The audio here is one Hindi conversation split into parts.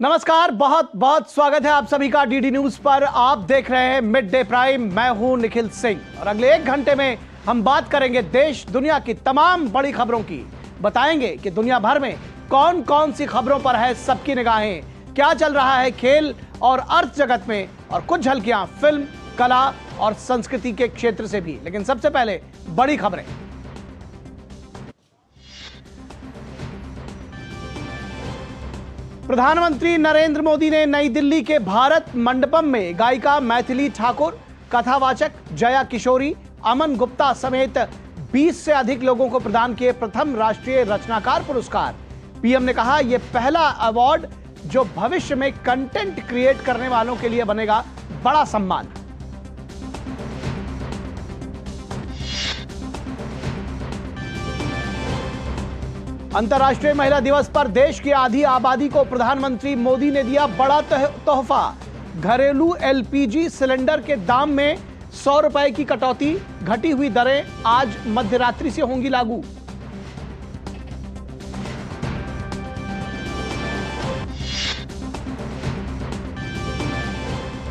नमस्कार, बहुत बहुत स्वागत है आप सभी का डीडी न्यूज पर। आप देख रहे हैं मिड डे प्राइम। मैं हूं निखिल सिंह और अगले 1 घंटे में हम बात करेंगे देश दुनिया की तमाम बड़ी खबरों की। बताएंगे कि दुनिया भर में कौन कौन सी खबरों पर है सबकी निगाहें, क्या चल रहा है खेल और अर्थ जगत में, और कुछ झलकियां फिल्म, कला और संस्कृति के क्षेत्र से भी। लेकिन सबसे पहले बड़ी खबरें। प्रधानमंत्री नरेंद्र मोदी ने नई दिल्ली के भारत मंडपम में गायिका मैथिली ठाकुर, कथावाचक जया किशोरी, अमन गुप्ता समेत 20 से अधिक लोगों को प्रदान किए प्रथम राष्ट्रीय रचनाकार पुरस्कार। पीएम ने कहा, यह पहला अवार्ड जो भविष्य में कंटेंट क्रिएट करने वालों के लिए बनेगा बड़ा सम्मान। अंतर्राष्ट्रीय महिला दिवस पर देश की आधी आबादी को प्रधानमंत्री मोदी ने दिया बड़ा तोहफा। घरेलू एलपीजी सिलेंडर के दाम में 100 रुपए की कटौती, घटी हुई दरें आज मध्यरात्रि से होंगी लागू।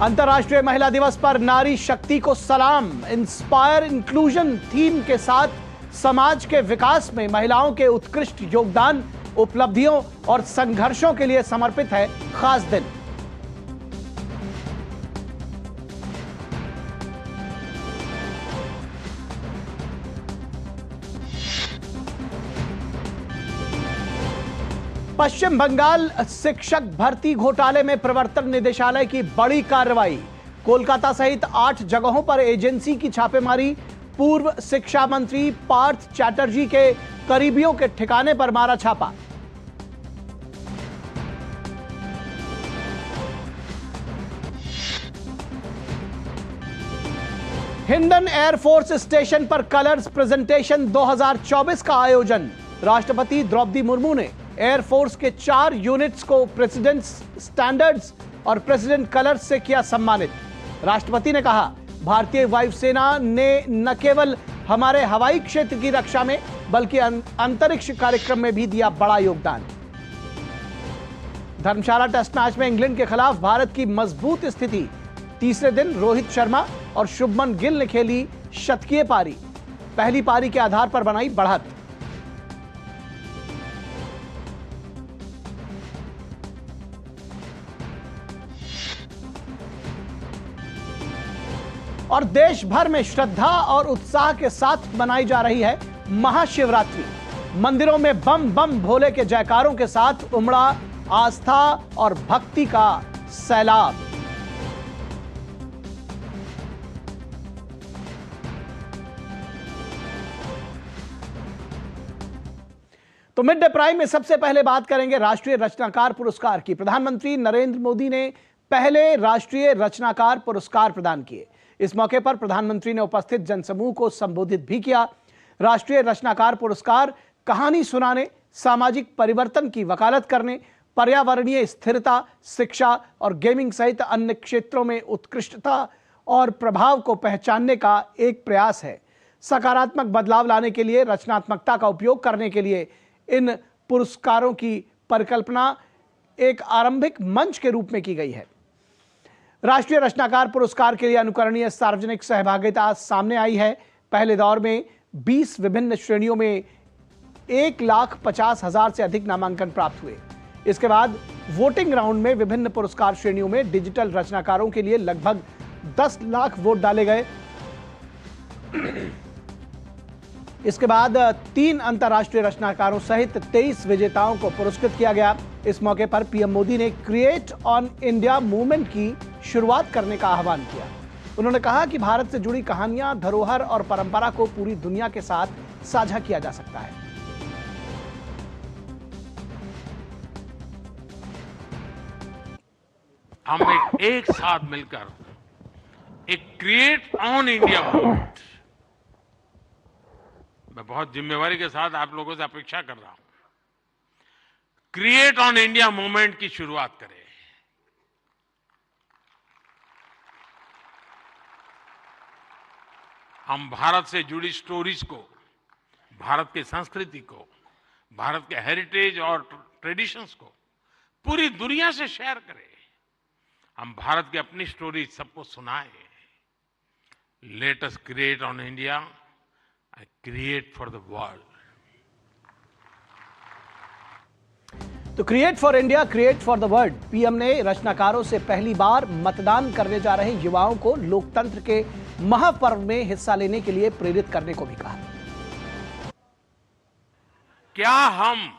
अंतर्राष्ट्रीय महिला दिवस पर नारी शक्ति को सलाम। इंस्पायर इंक्लूजन थीम के साथ समाज के विकास में महिलाओं के उत्कृष्ट योगदान, उपलब्धियों और संघर्षों के लिए समर्पित है खास दिन। पश्चिम बंगाल शिक्षक भर्ती घोटाले में प्रवर्तन निदेशालय की बड़ी कार्रवाई। कोलकाता सहित 8 जगहों पर एजेंसी की छापेमारी। पूर्व शिक्षा मंत्री पार्थ चैटर्जी के करीबियों के ठिकाने पर मारा छापा। हिंडन एयरफोर्स स्टेशन पर कलर्स प्रेजेंटेशन 2024 का आयोजन। राष्ट्रपति द्रौपदी मुर्मू ने एयरफोर्स के 4 यूनिट्स को प्रेसिडेंट्स स्टैंडर्ड्स और प्रेसिडेंट कलर्स से किया सम्मानित। राष्ट्रपति ने कहा, भारतीय वायुसेना ने न केवल हमारे हवाई क्षेत्र की रक्षा में बल्कि अंतरिक्ष कार्यक्रम में भी दिया बड़ा योगदान। धर्मशाला टेस्ट मैच में इंग्लैंड के खिलाफ भारत की मजबूत स्थिति। तीसरे दिन रोहित शर्मा और शुभमन गिल ने खेली शतकीय पारी। पहली पारी के आधार पर बनाई बढ़त। और देश भर में श्रद्धा और उत्साह के साथ मनाई जा रही है महाशिवरात्रि। मंदिरों में बम बम भोले के जयकारों के साथ उमड़ा आस्था और भक्ति का सैलाब। तो मिड डे प्राइम में सबसे पहले बात करेंगे राष्ट्रीय रचनाकार पुरस्कार की। प्रधानमंत्री नरेंद्र मोदी ने पहले राष्ट्रीय रचनाकार पुरस्कार प्रदान किए। इस मौके पर प्रधानमंत्री ने उपस्थित जनसमूह को संबोधित भी किया। राष्ट्रीय रचनाकार पुरस्कार कहानी सुनाने, सामाजिक परिवर्तन की वकालत करने, पर्यावरणीय स्थिरता, शिक्षा और गेमिंग सहित अन्य क्षेत्रों में उत्कृष्टता और प्रभाव को पहचानने का एक प्रयास है। सकारात्मक बदलाव लाने के लिए रचनात्मकता का उपयोग करने के लिए इन पुरस्कारों की परिकल्पना एक आरंभिक मंच के रूप में की गई है। राष्ट्रीय रचनाकार पुरस्कार के लिए अनुकरणीय सार्वजनिक सहभागिता सामने आई है। पहले दौर में 20 विभिन्न श्रेणियों में 1,50,000 से अधिक नामांकन प्राप्त हुए। इसके बाद वोटिंग राउंड में विभिन्न पुरस्कार श्रेणियों में डिजिटल रचनाकारों के लिए लगभग 10 लाख वोट डाले गए। इसके बाद 3 अंतर्राष्ट्रीय रचनाकारों सहित 23 विजेताओं को पुरस्कृत किया गया। इस मौके पर पीएम मोदी ने क्रिएट ऑन इंडिया मूवमेंट की शुरुआत करने का आह्वान किया। उन्होंने कहा कि भारत से जुड़ी कहानियां, धरोहर और परंपरा को पूरी दुनिया के साथ साझा किया जा सकता है। हम एक साथ मिलकर एक क्रिएट ऑन इंडिया मूवमेंट, मैं बहुत जिम्मेवारी के साथ आप लोगों से अपेक्षा कर रहा हूं, क्रिएट ऑन इंडिया मूवमेंट की शुरुआत करें। हम भारत से जुड़ी स्टोरीज को, भारत की संस्कृति को, भारत के हेरिटेज और ट्रेडिशंस को पूरी दुनिया से शेयर करें। हम भारत की अपनी स्टोरी सबको सुनाएं। Let us create on India, I create for the world. तो create for India, create for the world. PM ने रचनाकारों से पहली बार मतदान करने जा रहे युवाओं को लोकतंत्र के महापर्व में हिस्सा लेने के लिए प्रेरित करने को भी कहा। क्या हम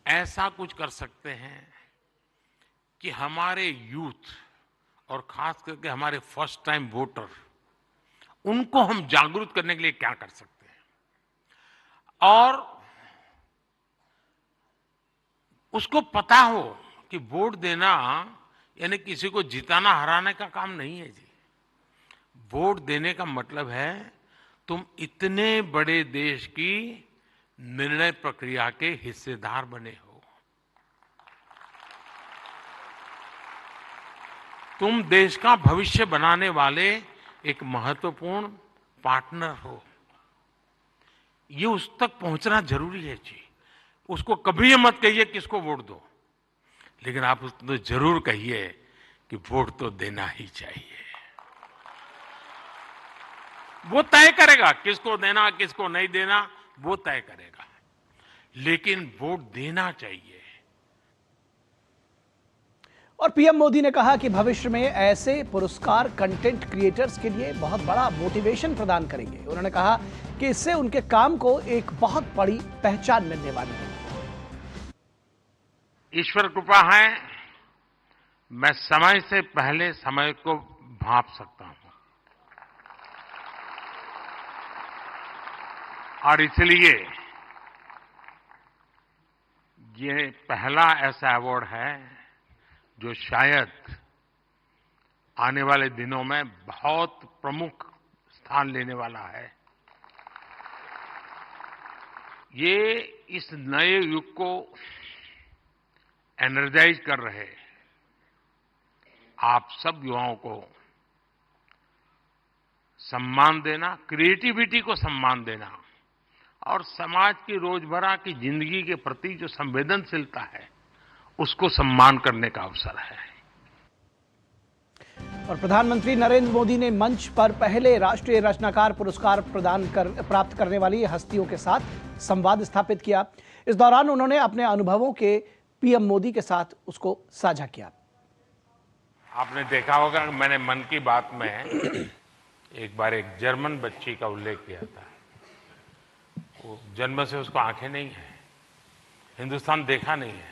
ऐसा कुछ कर सकते हैं कि हमारे यूथ और खास करके हमारे फर्स्ट टाइम वोटर, उनको हम जागरूक करने के लिए क्या कर सकते हैं और उसको पता हो कि वोट देना यानी किसी को जिताना हराने का काम नहीं है जी। वोट देने का मतलब है तुम इतने बड़े देश की निर्णय प्रक्रिया के हिस्सेदार बने हो। तुम देश का भविष्य बनाने वाले एक महत्वपूर्ण पार्टनर हो। ये उस तक पहुंचना जरूरी है जी। उसको कभी ये मत कहिए किसको वोट दो, लेकिन आप उसको जरूर कहिए कि वोट तो देना ही चाहिए। वो तय करेगा किसको देना किसको नहीं देना, वो तय करेगा, लेकिन वोट देना चाहिए। और पीएम मोदी ने कहा कि भविष्य में ऐसे पुरस्कार कंटेंट क्रिएटर्स के लिए बहुत बड़ा मोटिवेशन प्रदान करेंगे। उन्होंने कहा कि इससे उनके काम को एक बहुत बड़ी पहचान मिलने वाली है। ईश्वर कृपा है, मैं समय से पहले समय को भांप सकता हूं और इसलिए ये पहला ऐसा अवार्ड है जो शायद आने वाले दिनों में बहुत प्रमुख स्थान लेने वाला है। ये इस नए युग को एनर्जाइज कर रहे आप सब युवाओं को सम्मान देना, क्रिएटिविटी को सम्मान देना और समाज की रोजमर्रा की जिंदगी के प्रति जो संवेदनशीलता है उसको सम्मान करने का अवसर है। और प्रधानमंत्री नरेंद्र मोदी ने मंच पर पहले राष्ट्रीय रचनाकार पुरस्कार प्राप्त करने वाली हस्तियों के साथ संवाद स्थापित किया। इस दौरान उन्होंने अपने अनुभवों के पीएम मोदी के साथ उसको साझा किया। आपने देखा होगा कि मैंने मन की बात में एक बार एक जर्मन बच्ची का उल्लेख किया था। वो जन्म से उसको आंखें नहीं है, हिंदुस्तान देखा नहीं है,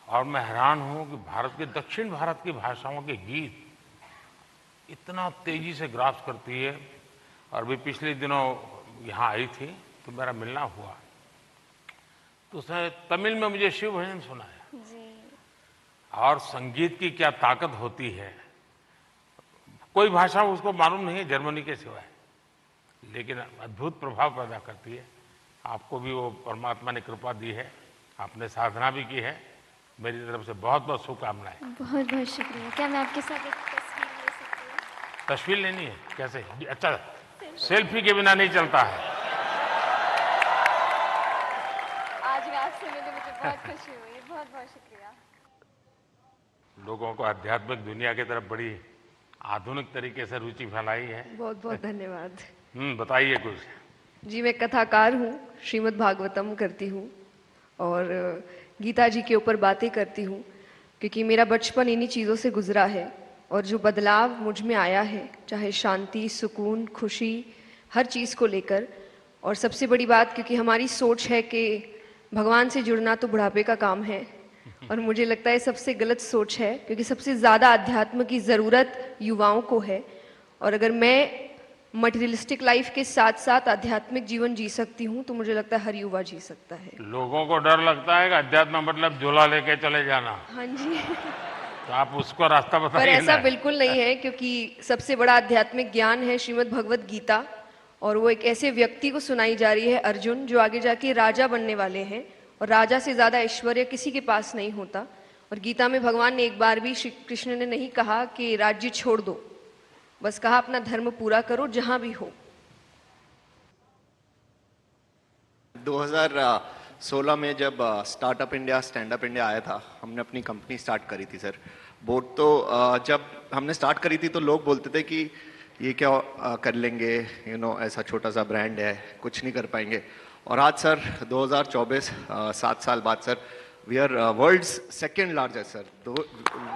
और मैं हैरान हूं कि भारत के दक्षिण भारत की भाषाओं के गीत इतना तेजी से ग्रास्प करती है। और भी पिछले दिनों यहाँ आई थी तो मेरा मिलना हुआ, तो उसने तमिल में मुझे शिव भजन सुनाया जी। और संगीत की क्या ताकत होती है, कोई भाषा उसको मालूम नहीं है जर्मनी के सिवाय, लेकिन अद्भुत प्रभाव पैदा करती है। आपको भी वो परमात्मा ने कृपा दी है, आपने साधना भी की है। मेरी तरफ से बहुत बहुत शुभकामनाएं। बहुत बहुत शुक्रिया। क्या मैं आपके साथ एक तस्वीर ले सकती हूँ? तस्वीर लेनी है? कैसे? अच्छा, सेल्फी के बिना नहीं चलता है। आज मैं आपसे मिले, मुझे बहुत खुशी हुई। बहुत बहुत शुक्रिया। लोगों को आध्यात्मिक दुनिया की तरफ बड़ी आधुनिक तरीके से रुचि फैलाई है। बहुत बहुत धन्यवाद। बताइए कुछ। जी, मैं कथाकार हूँ, श्रीमद् भागवतम करती हूँ और गीता जी के ऊपर बातें करती हूँ, क्योंकि मेरा बचपन इन्हीं चीज़ों से गुजरा है। और जो बदलाव मुझ में आया है, चाहे शांति, सुकून, खुशी, हर चीज़ को लेकर, और सबसे बड़ी बात क्योंकि हमारी सोच है कि भगवान से जुड़ना तो बुढ़ापे का काम है, और मुझे लगता है सबसे गलत सोच है, क्योंकि सबसे ज़्यादा अध्यात्म की ज़रूरत युवाओं को है। और अगर मैं मटेरियलिस्टिक लाइफ के साथ साथ आध्यात्मिक जीवन जी सकती हूँ तो मुझे लगता है हर युवा जी सकता है। लोगों को डर लगता है कि अध्यात्म मतलब झोला लेके चले जाना। हाँ जी। तो आप उसको रास्ता बताइए। पर ऐसा बिल्कुल नहीं है, क्योंकि सबसे बड़ा आध्यात्मिक ज्ञान है श्रीमद् भगवत गीता, और वो एक ऐसे व्यक्ति को सुनाई जा रही है, अर्जुन, जो आगे जाके राजा बनने वाले हैं, और राजा से ज्यादा ऐश्वर्य किसी के पास नहीं होता। और गीता में भगवान ने एक बार भी, श्री कृष्ण ने नहीं कहा कि राज्य छोड़ दो, बस कहा अपना धर्म पूरा करो जहां भी हो। 16 में जब startup India stand up India आया था, हमने अपनी कंपनी स्टार्ट करी थी सर। बोट तो जब हमने स्टार्ट करी थी तो लोग बोलते थे कि ये क्या कर लेंगे, ऐसा छोटा सा ब्रांड है, कुछ नहीं कर पाएंगे। और आज सर 2024 7 साल बाद sir, we are world's second largest sir,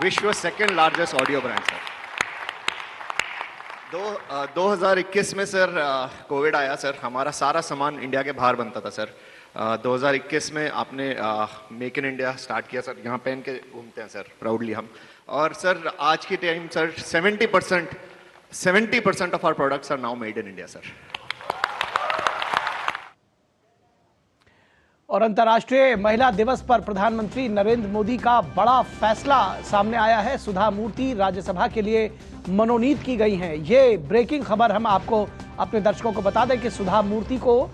विश्व second largest audio brand sir. 2021 में सर कोविड आया सर, हमारा सारा सामान इंडिया के बाहर बनता था सर। 2021 में आपने मेक इन इंडिया स्टार्ट किया सर, यहाँ पहन के घूमते हैं सर प्राउडली हम। और सर आज के time sir 70% of our products are now made in India sir. और अंतर्राष्ट्रीय महिला दिवस पर प्रधानमंत्री नरेंद्र मोदी का बड़ा फैसला सामने आया है। सुधा मूर्ति राज्यसभा के लिए मनोनीत की गई हैं। ये ब्रेकिंग खबर हम आपको अपने दर्शकों को बता दें कि सुधा मूर्ति को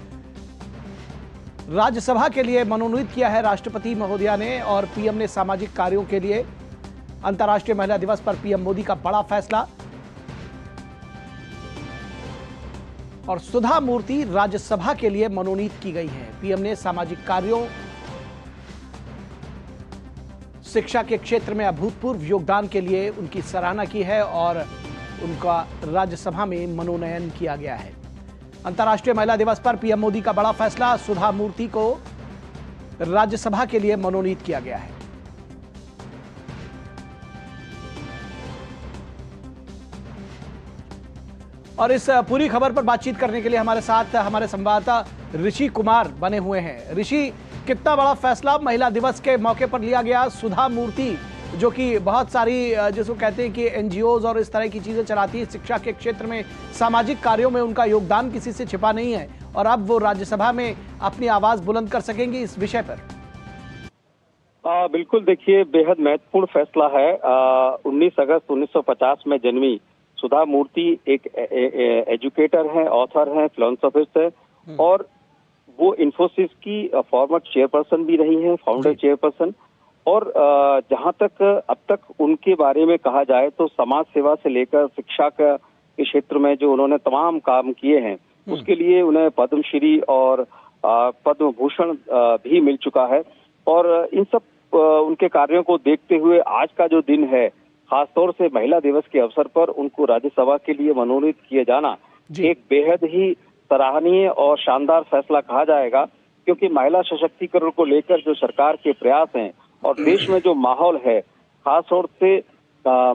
राज्यसभा के लिए मनोनीत किया है राष्ट्रपति महोदया ने और पीएम ने सामाजिक कार्यों के लिए। अंतर्राष्ट्रीय महिला दिवस पर पीएम मोदी का बड़ा फैसला और सुधा मूर्ति राज्यसभा के लिए मनोनीत की गई हैं। पीएम ने सामाजिक कार्यों, शिक्षा के क्षेत्र में अभूतपूर्व योगदान के लिए उनकी सराहना की है और उनका राज्यसभा में मनोनयन किया गया है। अंतर्राष्ट्रीय महिला दिवस पर पीएम मोदी का बड़ा फैसला, सुधा मूर्ति को राज्यसभा के लिए मनोनीत किया गया है। और इस पूरी खबर पर बातचीत करने के लिए हमारे साथ हमारे संवाददाता ऋषि कुमार बने हुए हैं। ऋषि, कितना बड़ा फैसला महिला दिवस के मौके पर लिया गया? सुधा मूर्ति जो कि बहुत सारी जिसको कहते हैं कि एनजीओज और इस तरह की चीजें चलाती है, शिक्षा के क्षेत्र में, सामाजिक कार्यों में उनका योगदान किसी से छिपा नहीं है और अब वो राज्यसभा में अपनी आवाज बुलंद कर सकेंगी इस विषय पर। बिल्कुल, देखिए बेहद महत्वपूर्ण फैसला है। 19 अगस्त 1950 में जन्मी सुधा मूर्ति एक एजुकेटर हैं, ऑथर हैं, फिलोसोफिस्ट हैं और वो इन्फोसिस की फॉर्मर चेयरपर्सन भी रही हैं, फाउंडर चेयरपर्सन। और जहां तक अब तक उनके बारे में कहा जाए तो समाज सेवा से लेकर शिक्षा के क्षेत्र में जो उन्होंने तमाम काम किए हैं उसके लिए उन्हें पद्मश्री और पद्म भूषण भी मिल चुका है। और इन सब उनके कार्यों को देखते हुए आज का जो दिन है, खासतौर से महिला दिवस के अवसर पर उनको राज्यसभा के लिए मनोनीत किए जाना एक बेहद ही सराहनीय और शानदार फैसला कहा जाएगा, क्योंकि महिला सशक्तिकरण को लेकर जो सरकार के प्रयास हैं और देश में जो माहौल है, खासतौर से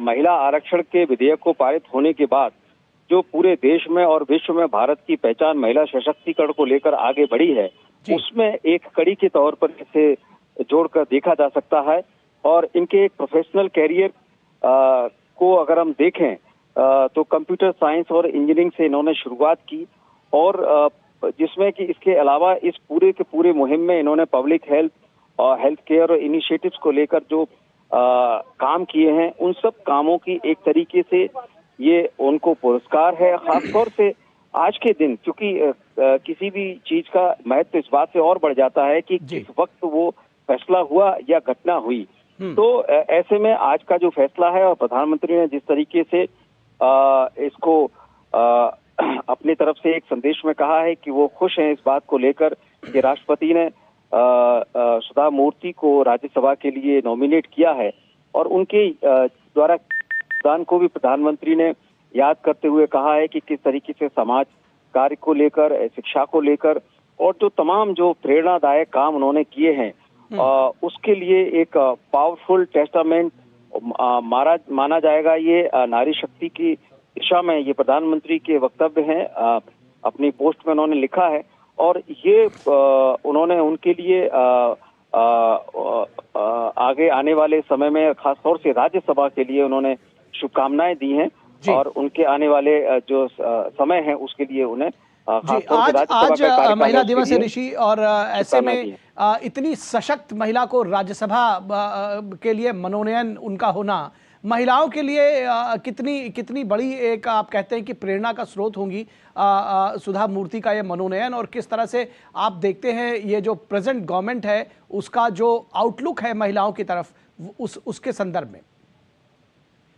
महिला आरक्षण के विधेयक को पारित होने के बाद जो पूरे देश में और विश्व में भारत की पहचान महिला सशक्तिकरण को लेकर आगे बढ़ी है, उसमें एक कड़ी के तौर पर इसे जोड़कर देखा जा सकता है। और इनके एक प्रोफेशनल कैरियर को अगर हम देखें तो कंप्यूटर साइंस और इंजीनियरिंग से इन्होंने शुरुआत की और जिसमें कि इसके अलावा इस पूरे के पूरे मुहिम में इन्होंने पब्लिक हेल्थ और हेल्थ केयर और इनिशिएटिव्स को लेकर जो काम किए हैं, उन सब कामों की एक तरीके से ये उनको पुरस्कार है। खासतौर से आज के दिन, क्योंकि किसी भी चीज का महत्व इस बात से और बढ़ जाता है कि किस वक्त वो फैसला हुआ या घटना हुई। तो ऐसे में आज का जो फैसला है और प्रधानमंत्री ने जिस तरीके से इसको अपनी तरफ से एक संदेश में कहा है कि वो खुश हैं इस बात को लेकर कि राष्ट्रपति ने सुधा मूर्ति को राज्यसभा के लिए नॉमिनेट किया है और उनके द्वारा दान को भी प्रधानमंत्री ने याद करते हुए कहा है कि किस तरीके से समाज कार्य को लेकर, शिक्षा को लेकर और जो तमाम जो प्रेरणादायक काम उन्होंने किए हैं उसके लिए एक पावरफुल टेस्टामेंट माना जाएगा। ये नारी शक्ति की दिशा में ये प्रधानमंत्री के वक्तव्य हैं, अपनी पोस्ट में उन्होंने लिखा है और ये उन्होंने उनके लिए आगे आने वाले समय में खासतौर से राज्यसभा के लिए उन्होंने शुभकामनाएं दी हैं और उनके आने वाले जो समय है उसके लिए उन्हें आज महिला दिवस है ऋषि, और ऐसे में इतनी सशक्त महिला को राज्यसभा के लिए मनोनयन उनका होना महिलाओं के लिए कितनी बड़ी एक आप कहते हैं कि प्रेरणा का स्रोत होंगी सुधा मूर्ति का ये मनोनयन, और किस तरह से आप देखते हैं ये जो प्रेजेंट गवर्नमेंट है उसका जो आउटलुक है महिलाओं की तरफ उसके संदर्भ में?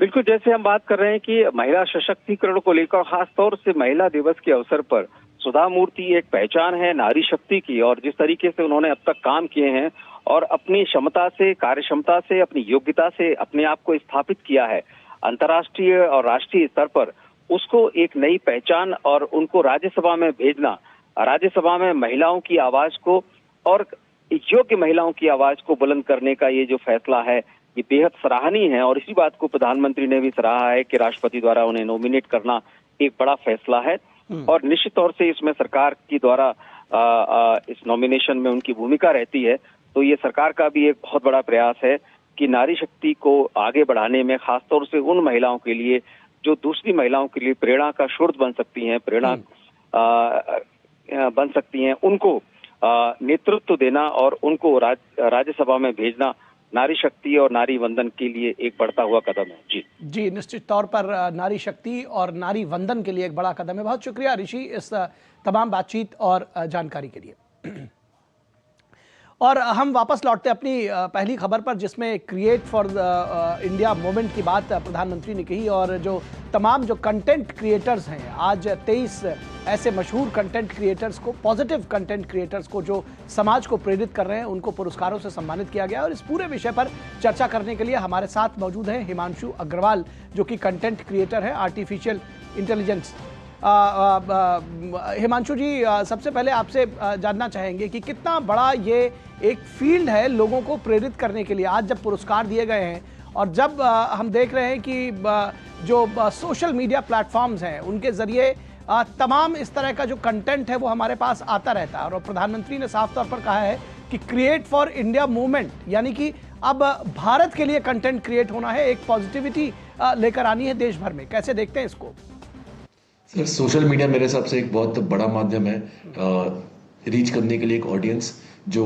बिल्कुल, जैसे हम बात कर रहे हैं कि महिला सशक्तिकरण को लेकर खासतौर से महिला दिवस के अवसर पर सुधा मूर्ति एक पहचान है नारी शक्ति की, और जिस तरीके से उन्होंने अब तक काम किए हैं और अपनी क्षमता से, कार्य क्षमता से, अपनी योग्यता से अपने आप को स्थापित किया है अंतर्राष्ट्रीय और राष्ट्रीय स्तर पर, उसको एक नई पहचान और उनको राज्यसभा में भेजना, राज्यसभा में महिलाओं की आवाज को और योग्य महिलाओं की आवाज को बुलंद करने का ये जो फैसला है, ये बेहद सराहनीय है। और इसी बात को प्रधानमंत्री ने भी सराहा है कि राष्ट्रपति द्वारा उन्हें नॉमिनेट करना एक बड़ा फैसला है, और निश्चित तौर से इसमें सरकार की द्वारा इस नॉमिनेशन में उनकी भूमिका रहती है। तो ये सरकार का भी एक बहुत बड़ा प्रयास है कि नारी शक्ति को आगे बढ़ाने में, खासतौर से उन महिलाओं के लिए जो दूसरी महिलाओं के लिए प्रेरणा का स्रोत बन सकती हैं, प्रेरणा बन सकती हैं, उनको नेतृत्व देना और उनको राज्यसभा में भेजना नारी शक्ति और नारी वंदन के लिए एक बढ़ता हुआ कदम है। जी, निश्चित तौर पर नारी शक्ति और नारी वंदन के लिए एक बड़ा कदम है। बहुत शुक्रिया ऋषि इस तमाम बातचीत और जानकारी के लिए। और हम वापस लौटते हैं अपनी पहली खबर पर, जिसमें क्रिएट फॉर इंडिया मूवमेंट की बात प्रधानमंत्री ने कही, और जो तमाम जो कंटेंट क्रिएटर्स हैं, आज 23 ऐसे मशहूर कंटेंट क्रिएटर्स को, पॉजिटिव कंटेंट क्रिएटर्स को जो समाज को प्रेरित कर रहे हैं, उनको पुरस्कारों से सम्मानित किया गया। और इस पूरे विषय पर चर्चा करने के लिए हमारे साथ मौजूद हैं हिमांशु अग्रवाल, जो कि कंटेंट क्रिएटर है आर्टिफिशियल इंटेलिजेंस। हिमांशु जी, सबसे पहले आपसे जानना चाहेंगे कि कितना बड़ा ये एक फील्ड है लोगों को प्रेरित करने के लिए। आज जब पुरस्कार दिए गए हैं और जब हम देख रहे हैं कि जो सोशल मीडिया प्लेटफॉर्म्स हैं, उनके ज़रिए तमाम इस तरह का जो कंटेंट है वो हमारे पास आता रहता है, और प्रधानमंत्री ने साफ तौर पर कहा है कि क्रिएट फॉर इंडिया मूवमेंट, यानी कि अब भारत के लिए कंटेंट क्रिएट होना है, एक पॉजिटिविटी लेकर आनी है देश भर में। कैसे देखते हैं इसको? सर, सोशल मीडिया मेरे हिसाब से एक बहुत बड़ा माध्यम है रीच करने के लिए एक ऑडियंस जो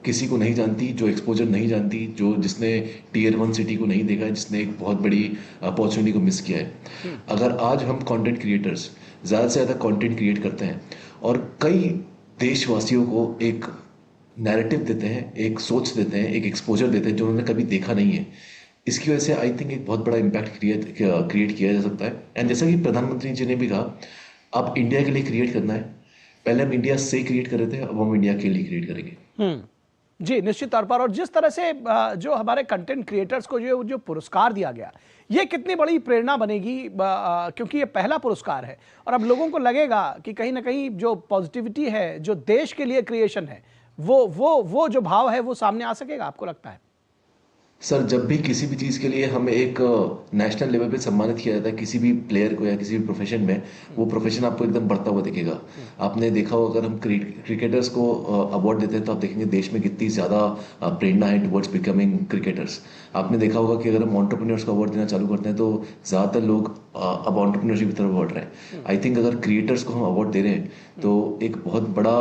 किसी को नहीं जानती, जो एक्सपोजर नहीं जानती, जिसने टियर 1 सिटी को नहीं देखा है, जिसने एक बहुत बड़ी अपॉर्चुनिटी को मिस किया है। अगर आज हम कंटेंट क्रिएटर्स ज़्यादा से ज़्यादा कंटेंट क्रिएट करते हैं और कई देशवासियों को एक नैरेटिव देते हैं, एक सोच देते हैं, एक एक्सपोजर देते हैं जो उन्होंने कभी देखा नहीं है, इसकी वजह से आई थिंक एक बहुत बड़ा इम्पैक्ट क्रिएट किया जा सकता है। एंड जैसा कि प्रधानमंत्री जी ने भी कहा, अब इंडिया के लिए क्रिएट करना है। पहले हम इंडिया से क्रिएट कर रहे थे, अब हम इंडिया के लिए क्रिएट करेंगे। जी, निश्चित तौर पर। और जिस तरह से जो हमारे कंटेंट क्रिएटर्स को जो पुरस्कार दिया गया, ये कितनी बड़ी प्रेरणा बनेगी, क्योंकि ये पहला पुरस्कार है और अब लोगों को लगेगा कि कहीं ना कहीं जो पॉजिटिविटी है, जो देश के लिए क्रिएशन है, वो जो भाव है वो सामने आ सकेगा, आपको लगता है? सर, जब भी किसी भी चीज़ के लिए हमें एक नेशनल लेवल पे सम्मानित किया जाता है किसी भी प्लेयर को या किसी भी प्रोफेशन में, वो प्रोफेशन आपको एकदम बढ़ता हुआ दिखेगा। आपने देखा हो, अगर हम क्रिकेटर्स को अवार्ड देते हैं तो आप देखेंगे देश में कितनी ज़्यादा प्रेरणा है टुवर्ड्स बिकमिंग क्रिकेटर्स। आपने देखा होगा कि अगर हम एंटरप्रेन्योर्स को अवार्ड देना चालू करते हैं तो ज़्यादातर लोग अब एंटरप्रेन्योरशिप की तरफ बढ़ रहे हैं। आई थिंक अगर क्रिएटर्स को हम अवार्ड दे रहे हैं तो एक बहुत बड़ा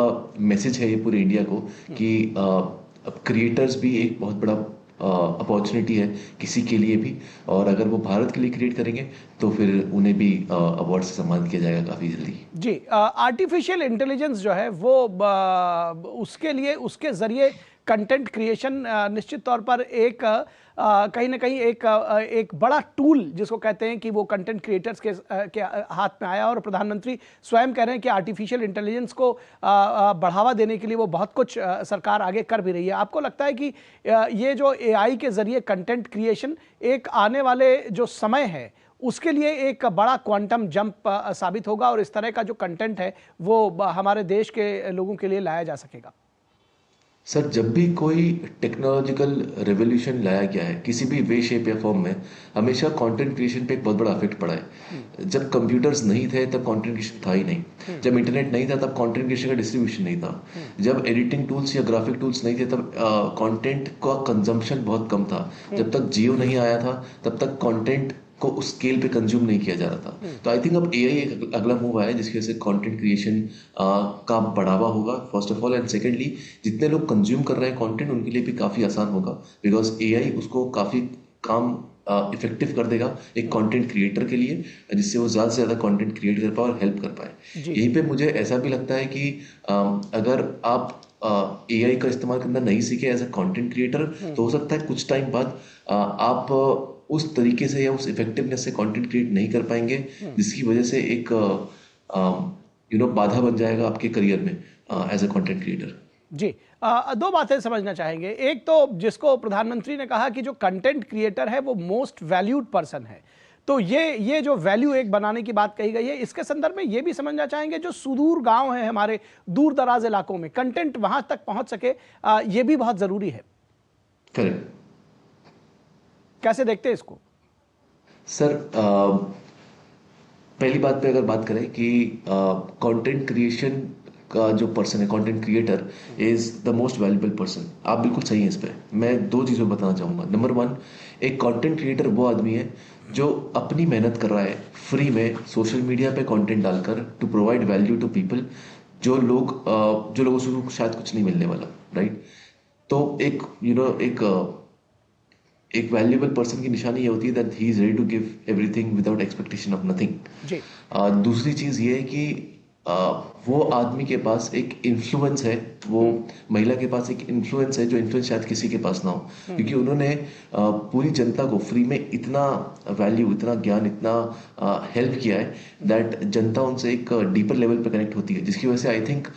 मैसेज है ये पूरे इंडिया को कि अब क्रिएटर्स भी एक बहुत बड़ा अपॉर्चुनिटी है किसी के लिए भी, और अगर वो भारत के लिए क्रिएट करेंगे तो फिर उन्हें भी अवार्ड से सम्मानित किया जाएगा काफ़ी जल्दी। जी, आर्टिफिशियल इंटेलिजेंस जो है वो उसके लिए, उसके ज़रिए कंटेंट क्रिएशन निश्चित तौर पर एक कहीं ना कहीं एक बड़ा टूल जिसको कहते हैं कि वो कंटेंट क्रिएटर्स के हाथ में आया, और प्रधानमंत्री स्वयं कह रहे हैं कि आर्टिफिशियल इंटेलिजेंस को बढ़ावा देने के लिए वो बहुत कुछ सरकार आगे कर भी रही है। आपको लगता है कि ये जो एआई के ज़रिए कंटेंट क्रिएशन एक आने वाले जो समय है उसके लिए एक बड़ा क्वांटम जंप साबित होगा, और इस तरह का जो कंटेंट है वो हमारे देश के लोगों के लिए लाया जा सकेगा? सर, जब भी कोई टेक्नोलॉजिकल रेवोल्यूशन लाया गया है किसी भी वे, शेप या फॉर्म में, हमेशा कंटेंट क्रिएशन पे एक बहुत बड़ा इफेक्ट पड़ा है। जब कंप्यूटर्स नहीं थे तब कंटेंट क्रिएशन था ही नहीं, जब इंटरनेट नहीं था तब कंटेंट क्रिएशन का डिस्ट्रीब्यूशन नहीं था, जब एडिटिंग टूल्स या ग्राफिक टूल्स नहीं थे तब कंटेंट का कंजम्पशन बहुत कम था, जब तक जियो नहीं आया था तब तक कंटेंट को उस स्केल पे कंज्यूम नहीं किया जा रहा था। तो आई थिंक अब एआई एक अगला मूव आया जिसकी वजह से कंटेंट क्रिएशन का बढ़ावा होगा first of all, and secondly जितने लोग कंज्यूम कर रहे हैं कंटेंट उनके लिए भी काफ़ी आसान होगा, बिकॉज एआई उसको काफ़ी काम इफेक्टिव कर देगा एक कंटेंट क्रिएटर के लिए, जिससे वो ज़्यादा से ज़्यादा कंटेंट क्रिएट कर पाए और हेल्प कर पाए। यहीं पे मुझे ऐसा भी लगता है कि अगर आप एआई का इस्तेमाल करना नहीं सीखे एज अ कंटेंट क्रिएटर तो हो सकता है कुछ टाइम बाद आप उस तरीके से या उस इफेक्टिवनेस से कंटेंट क्रिएट नहीं कर पाएंगे, जिसकी वजह से एक बाधा बन जाएगा आपके करियर में एज ए कंटेंट क्रिएटर। जी, दो बातें समझना चाहेंगे। एक तो जिसको प्रधानमंत्री ने कहा कि जो कंटेंट क्रिएटर है वो मोस्ट वैल्यूड पर्सन है, तो ये जो वैल्यू एक बनाने की बात कही गई है, इसके संदर्भ में ये भी समझना चाहेंगे जो सुदूर गांव है हमारे, दूर दराज इलाकों में कंटेंट वहां तक पहुंच सके, ये भी बहुत जरूरी है। करेक्ट। कैसे देखते हैं इसको सर? पहली बात पे अगर बात करें कि कंटेंट क्रिएशन का जो पर्सन है, content creator is the most valuable person. आप बिल्कुल सही हैं इस पे। मैं दो चीज़ें बताना चाहूँगा। नंबर वन, एक कंटेंट क्रिएटर वो आदमी है जो अपनी मेहनत कर रहा है फ्री में सोशल मीडिया पे कंटेंट डालकर to provide value to people, जो लोगों से शायद कुछ नहीं मिलने वाला, राइट? तो एक वैल्यूएबल पर्सन की निशानी ये होती है that he is ready to give everything without expectation of nothing. दूसरी चीज ये है कि वो आदमी के पास एक इन्फ्लुएंस है, वो महिला के पास एक इन्फ्लुएंस है जो इन्फ्लुएंस शायद किसी के पास ना हो, क्योंकि उन्होंने पूरी जनता को फ्री में इतना वैल्यू, इतना ज्ञान, इतना हेल्प किया है दैट जनता उनसे एक डीपर लेवल पे कनेक्ट होती है, जिसकी वजह से आई थिंक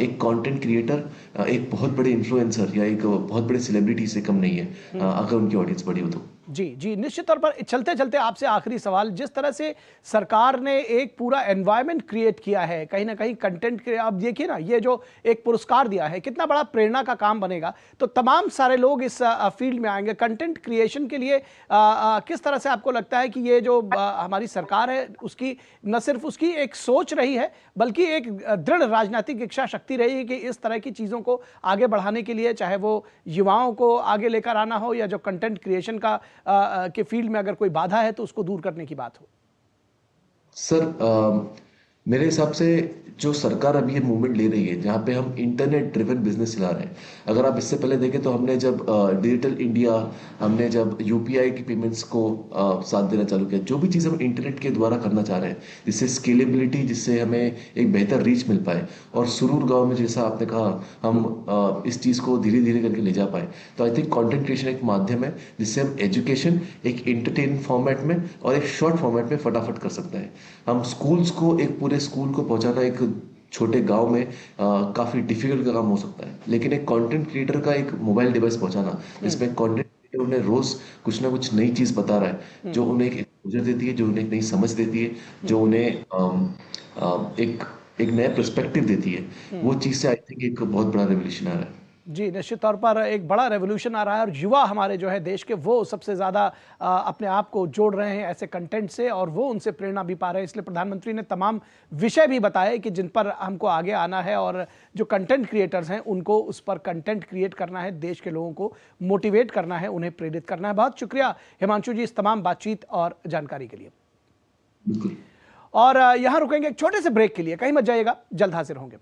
एक कंटेंट क्रिएटर एक बहुत बड़े इन्फ्लुएंसर या एक बहुत बड़े सेलिब्रिटी से कम नहीं है अगर उनकी ऑडियंस बड़ी हो तो। जी, निश्चित तौर पर चलते चलते आपसे आखिरी सवाल, जिस तरह से सरकार ने एक पूरा एनवायरनमेंट क्रिएट किया है कहीं ना कहीं कंटेंट के, आप देखिए ना, ये जो एक पुरस्कार दिया है कितना बड़ा प्रेरणा का काम बनेगा, तो तमाम सारे लोग इस फील्ड में आएंगे कंटेंट क्रिएशन के लिए। किस तरह से आपको लगता है कि ये जो हमारी सरकार है उसकी न सिर्फ उसकी एक सोच रही है बल्कि एक दृढ़ राजनीतिक इच्छा शक्ति रही है कि इस तरह की चीज़ों को आगे बढ़ाने के लिए, चाहे वो युवाओं को आगे लेकर आना हो या जो कंटेंट क्रिएशन का के फील्ड में अगर कोई बाधा है तो उसको दूर करने की बात हो? सर, मेरे हिसाब से जो सरकार अभी ये मूवमेंट ले रही है जहाँ पे हम इंटरनेट ड्रिवन बिजनेस चला रहे हैं, अगर आप इससे पहले देखें तो हमने जब डिजिटल इंडिया, हमने जब यूपीआई की पेमेंट्स को साथ देना चालू किया, जो भी चीज़ हम इंटरनेट के द्वारा करना चाह रहे हैं जिससे स्केलेबिलिटी, जिससे हमें एक बेहतर रीच मिल पाए, और सुरूर गाँव में जैसा आपने कहा हम इस चीज़ को धीरे धीरे करके ले जा पाए, तो आई थिंक कॉन्टेंट क्रिएशन एक माध्यम है जिससे हम एजुकेशन एक एंटरटेन फॉर्मेट में और एक शॉर्ट फॉर्मेट में फटाफट कर सकते हैं। हम स्कूल्स को, एक पूरे स्कूल को पहुंचाना एक छोटे गांव में काफी डिफिकल्ट का काम हो सकता है, लेकिन एक कंटेंट क्रिएटर का एक मोबाइल डिवाइस पहुंचाना जिसमें कंटेंट क्रिएटर उन्हें रोज कुछ ना कुछ नई चीज बता रहा है, जो उन्हें एक एक्सपोजर देती है, जो उन्हें एक नई समझ देती है, जो उन्हें एक नया पर्सपेक्टिव देती है, वो चीज से आई थिंक एक बहुत बड़ा रेवोल्यूशन आ रहा है। जी, निश्चित तौर पर एक बड़ा रेवोल्यूशन आ रहा है और युवा हमारे जो है देश के, वो सबसे ज़्यादा अपने आप को जोड़ रहे हैं ऐसे कंटेंट से और वो उनसे प्रेरणा भी पा रहे हैं। इसलिए प्रधानमंत्री ने तमाम विषय भी बताए कि जिन पर हमको आगे आना है और जो कंटेंट क्रिएटर्स हैं उनको उस पर कंटेंट क्रिएट करना है, देश के लोगों को मोटिवेट करना है, उन्हें प्रेरित करना है। बहुत शुक्रिया हिमांशु जी इस तमाम बातचीत और जानकारी के लिए। और यहाँ रुकेंगे एक छोटे से ब्रेक के लिए, कहीं मत जाइएगा, जल्द हाजिर होंगे।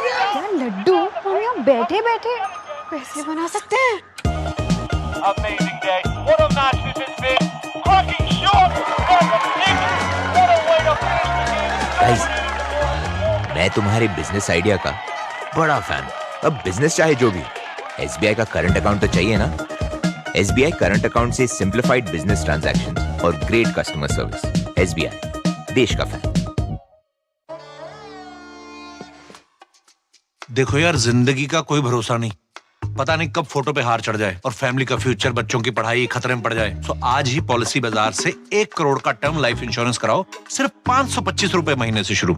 यार लड्डू, हम यहाँ बैठे बैठे पैसे बना सकते हैं। गाइस, मैं तुम्हारे बिजनेस आइडिया का बड़ा फैन हूं। अब बिजनेस चाहे जो भी, एसबीआई का करंट अकाउंट तो चाहिए ना। एसबीआई करंट अकाउंट से सिंप्लीफाइड बिजनेस ट्रांजैक्शंस और ग्रेट कस्टमर सर्विस। एसबीआई, देश का फैन। देखो यार, जिंदगी का कोई भरोसा नहीं, पता नहीं कब फोटो पे हार चढ़ जाए और फैमिली का फ्यूचर, बच्चों की पढ़ाई खतरे में पड़ जाए। तो आज ही पॉलिसी बाजार से 1 करोड़ का टर्म लाइफ इंश्योरेंस कराओ, सिर्फ 525 रुपए महीने से शुरू।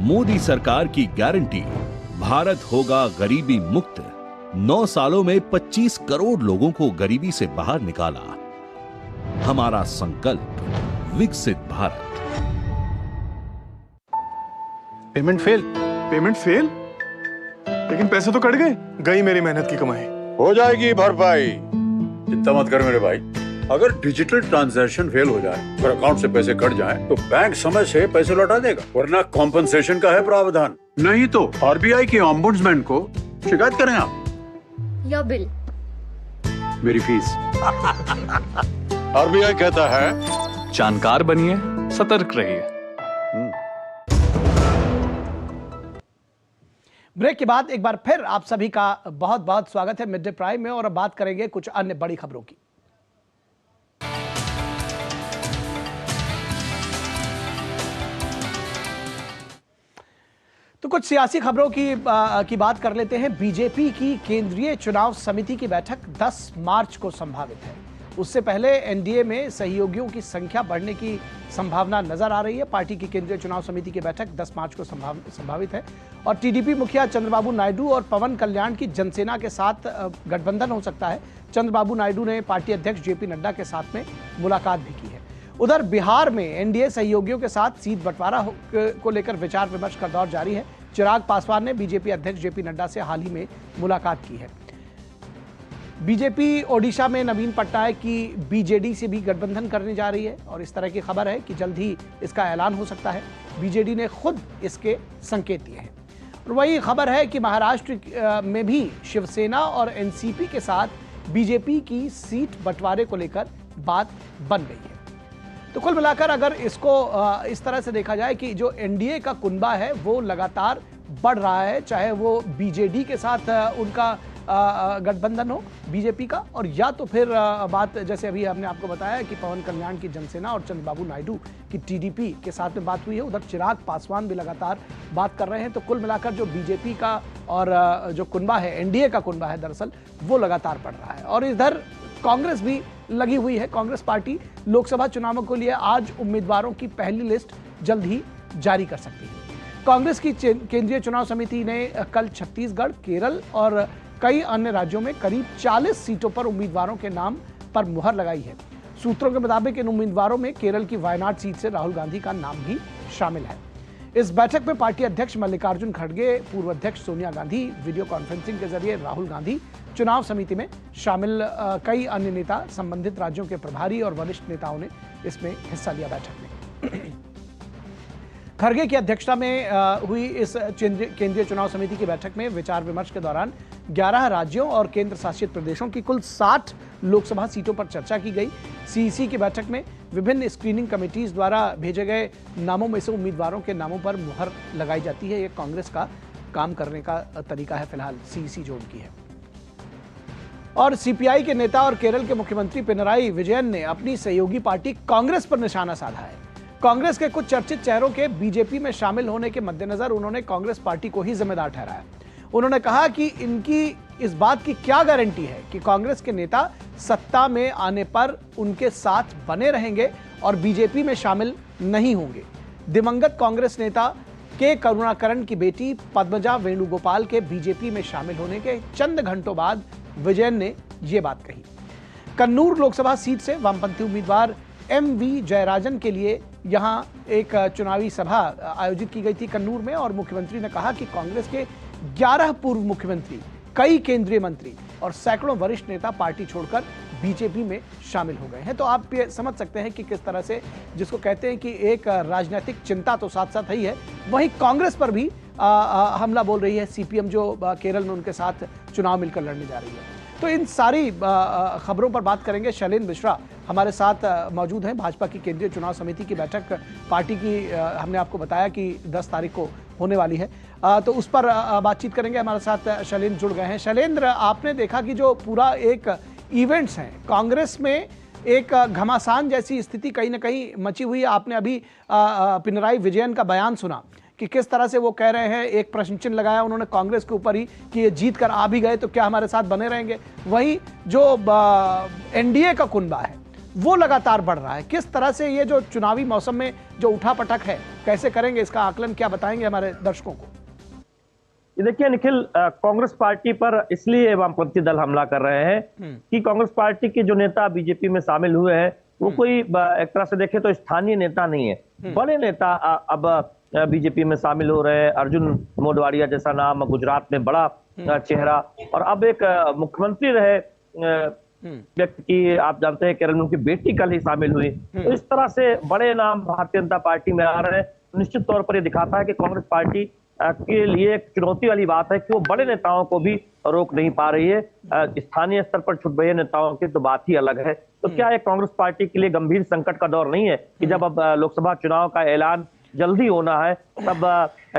मोदी सरकार की गारंटी, भारत होगा गरीबी मुक्त। 9 सालों में 25 करोड़ लोगों को गरीबी से बाहर निकाला। हमारा संकल्प, विकसित भारत। Payment fail? लेकिन पैसे तो कट गए, गई मेरी मेहनत की कमाई। हो जाएगी भरपाई, चिंता मत कर मेरे भाई। अगर डिजिटल ट्रांजैक्शन फेल हो जाए और अकाउंट से पैसे कट जाएं, तो बैंक समय से पैसे लौटा देगा, वरना कॉम्पनसेशन का है प्रावधान। नहीं तो आरबीआई के ओम्बुड्समैन को शिकायत करें आप। या बिल, मेरी फीस। आरबीआई कहता है, जानकार बनिए, सतर्क रहिए। ब्रेक के बाद एक बार फिर आप सभी का बहुत बहुत स्वागत है मिड डे प्राइम में, और अब बात करेंगे कुछ अन्य बड़ी खबरों की। तो कुछ सियासी खबरों की बात कर लेते हैं। बीजेपी की केंद्रीय चुनाव समिति की बैठक 10 मार्च को संभावित है। उससे पहले एनडीए में सहयोगियों की संख्या बढ़ने की संभावना नजर आ रही है। पार्टी की केंद्रीय चुनाव समिति की बैठक 10 मार्च को संभावित है और टीडीपी मुखिया चंद्रबाबू नायडू और पवन कल्याण की जनसेना के साथ गठबंधन हो सकता है। चंद्रबाबू नायडू ने पार्टी अध्यक्ष जेपी नड्डा के साथ में मुलाकात भी की है। उधर बिहार में एनडीए सहयोगियों के साथ सीट बंटवारा को लेकर विचार विमर्श का दौर जारी है। चिराग पासवान ने बीजेपी अध्यक्ष जेपी नड्डा से हाल ही में मुलाकात की है। बीजेपी ओडिशा में नवीन पटनायक की बीजेडी से भी गठबंधन करने जा रही है और इस तरह की खबर है कि जल्द ही इसका ऐलान हो सकता है। बीजेडी ने खुद इसके संकेत दिए हैं। और वही खबर है कि महाराष्ट्र में भी शिवसेना और एनसीपी के साथ बीजेपी की सीट बंटवारे को लेकर बात बन गई है। तो कुल मिलाकर अगर इसको इस तरह से देखा जाए कि जो एनडीए का कुनबा है वो लगातार बढ़ रहा है, चाहे वो बीजेडी के साथ उनका गठबंधन हो बीजेपी का, और या तो फिर बात जैसे अभी हमने आपको बताया कि पवन कल्याण की जनसेना और चंद्रबाबू नायडू की टीडीपी के साथ में बात हुई है। उधर चिराग पासवान भी लगातार बात कर रहे हैं। तो कुल मिलाकर जो बीजेपी का और जो कुनबा है, एनडीए का कुनबा है दरअसल, वो लगातार बढ़ रहा है। और इधर कांग्रेस भी लगी हुई है। कांग्रेस पार्टी लोकसभा चुनावों के लिए आज उम्मीदवारों की पहली लिस्ट जल्द ही जारी कर सकती है। कांग्रेस की केंद्रीय चुनाव समिति ने कल छत्तीसगढ़, केरल और कई अन्य राज्यों में करीब 40 सीटों पर उम्मीदवारों के नाम पर मुहर लगाई है। सूत्रों के मुताबिक इन उम्मीदवारों में केरल की वायनाड सीट से राहुल गांधी का नाम भी शामिल है। इस बैठक में पार्टी अध्यक्ष मल्लिकार्जुन खड़गे, पूर्व अध्यक्ष सोनिया गांधी, वीडियो कॉन्फ्रेंसिंग के जरिए राहुल गांधी, चुनाव समिति में शामिल कई अन्य नेता, संबंधित राज्यों के प्रभारी और वरिष्ठ नेताओं ने इसमें हिस्सा लिया। बैठक में खड़गे की अध्यक्षता में हुई इस केंद्रीय चुनाव समिति की बैठक में विचार विमर्श के दौरान 11 राज्यों और केंद्र शासित प्रदेशों की कुल 60 लोकसभा सीटों पर चर्चा की गई। सीईसी की बैठक में विभिन्न स्क्रीनिंग कमेटीज द्वारा भेजे गए नामों में से उम्मीदवारों के नामों पर मुहर लगाई जाती है। ये कांग्रेस का काम करने का तरीका है फिलहाल सीईसी जो उनकी है। और सीपीआई के नेता और केरल के मुख्यमंत्री पिनराई विजयन ने अपनी सहयोगी पार्टी कांग्रेस पर निशाना साधा है। कांग्रेस के कुछ चर्चित चेहरों के बीजेपी में शामिल होने के मद्देनजर उन्होंने कांग्रेस पार्टी को ही जिम्मेदार ठहराया। उन्होंने कहा कि इनकी इस बात की क्या गारंटी है कि कांग्रेस के नेता सत्ता में आने पर उनके साथ बने रहेंगे और बीजेपी में शामिल नहीं होंगे। दिवंगत कांग्रेस नेता के करुणाकरण की बेटी पद्मजा वेणुगोपाल के बीजेपी में शामिल होने के चंद घंटों बाद विजयन ने ये बात कही। कन्नूर लोकसभा सीट से वामपंथी उम्मीदवार एमवी जयराजन के लिए यहां एक चुनावी सभा आयोजित की गई थी कन्नूर में, और मुख्यमंत्री ने कहा कि कांग्रेस के 11 पूर्व मुख्यमंत्री, कई केंद्रीय मंत्री और सैकड़ों वरिष्ठ नेता पार्टी छोड़कर बीजेपी में शामिल हो गए हैं। तो आप ये समझ सकते हैं कि किस तरह से, जिसको कहते हैं कि एक राजनीतिक चिंता तो साथ साथ ही है, वहीं कांग्रेस पर भी हमला बोल रही है सीपीएम जो केरल में उनके साथ चुनाव मिलकर लड़ने जा रही है। तो इन सारी खबरों पर बात करेंगे। शैलेंद्र मिश्रा हमारे साथ मौजूद हैं। भाजपा की केंद्रीय चुनाव समिति की बैठक पार्टी की हमने आपको बताया कि 10 तारीख को होने वाली है, तो उस पर बातचीत करेंगे। हमारे साथ शैलेंद्र जुड़ गए हैं। शैलेंद्र, आपने देखा कि जो पूरा एक इवेंट्स हैं, कांग्रेस में एक घमासान जैसी स्थिति कहीं ना कहीं मची हुई है। आपने अभी पिनराई विजयन का बयान सुना कि किस तरह से वो कह रहे हैं, एक प्रश्न चिन्ह लगाया उन्होंने कांग्रेस के ऊपर ही कि ये जीत कर आ भी गए तो क्या हमारे साथ बने रहेंगे। वहीं जो एनडीए का कुनबा है वो लगातार बढ़ रहा है। किस तरह से ये जो चुनावी मौसम में जो उठापटक है, कैसे करेंगे इसका आकलन, क्या बताएंगे हमारे दर्शकों को? देखिए निखिल, कांग्रेस पार्टी पर इसलिए वामपंथी दल हमला कर रहे हैं कि कांग्रेस पार्टी के जो नेता बीजेपी में शामिल हुए हैं वो कोई एक तरह से देखे तो स्थानीय नेता नहीं है। बड़े नेता अब बीजेपी में शामिल हो रहे हैं। अर्जुन मोढवाडिया जैसा नाम गुजरात में बड़ा चेहरा, और अब एक मुख्यमंत्री रहे व्यक्ति की आप जानते हैं केरल में उनकी बेटी कल ही शामिल हुई। तो इस तरह से बड़े नाम भारतीय जनता पार्टी में आ रहे हैं। निश्चित तौर पर यह दिखाता है कि कांग्रेस पार्टी के लिए एक चुनौती वाली बात है कि वो बड़े नेताओं को भी रोक नहीं पा रही है। स्थानीय स्तर पर छुटभैया नेताओं की तो बात ही अलग है। तो क्या एक कांग्रेस पार्टी के लिए गंभीर संकट का दौर नहीं है कि जब अब लोकसभा चुनाव का ऐलान जल्दी होना है, तब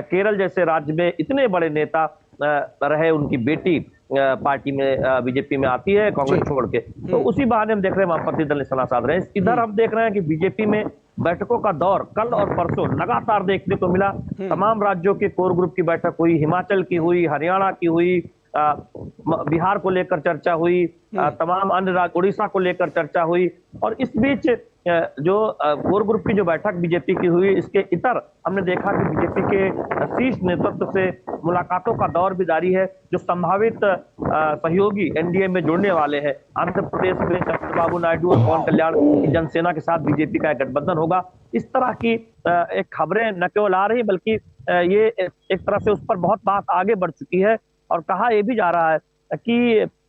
केरल जैसे राज्य में इतने बड़े नेता रहे, उनकी बेटी पार्टी में बीजेपी में आती है कांग्रेस छोड़ के, तो उसी बहाने हम देख रहे हैं वामपंथी दल निशाना साध रहे हैं। इधर हम देख रहे हैं कि बीजेपी में बैठकों का दौर कल और परसों लगातार देखने को मिला। तमाम राज्यों के कोर ग्रुप की बैठक हुई, हिमाचल की हुई, हरियाणा की हुई, बिहार को लेकर चर्चा हुई, तमाम अन्य राज्य, उड़ीसा को लेकर चर्चा हुई। और इस बीच जो कोर ग्रुप की जो बैठक बीजेपी की हुई, इसके इतर हमने देखा कि बीजेपी के शीर्ष नेतृत्व से मुलाकातों का दौर भी जारी है। जो संभावित सहयोगी एनडीए में जुड़ने वाले हैं, आंध्र प्रदेश में चंद्रबाबू नायडू और पवन कल्याण की जनसेना के साथ बीजेपी का एक गठबंधन होगा। इस तरह की एक खबरें न केवल आ रही बल्कि ये एक तरह से उस पर बहुत बात आगे बढ़ चुकी है। और कहा यह भी जा रहा है कि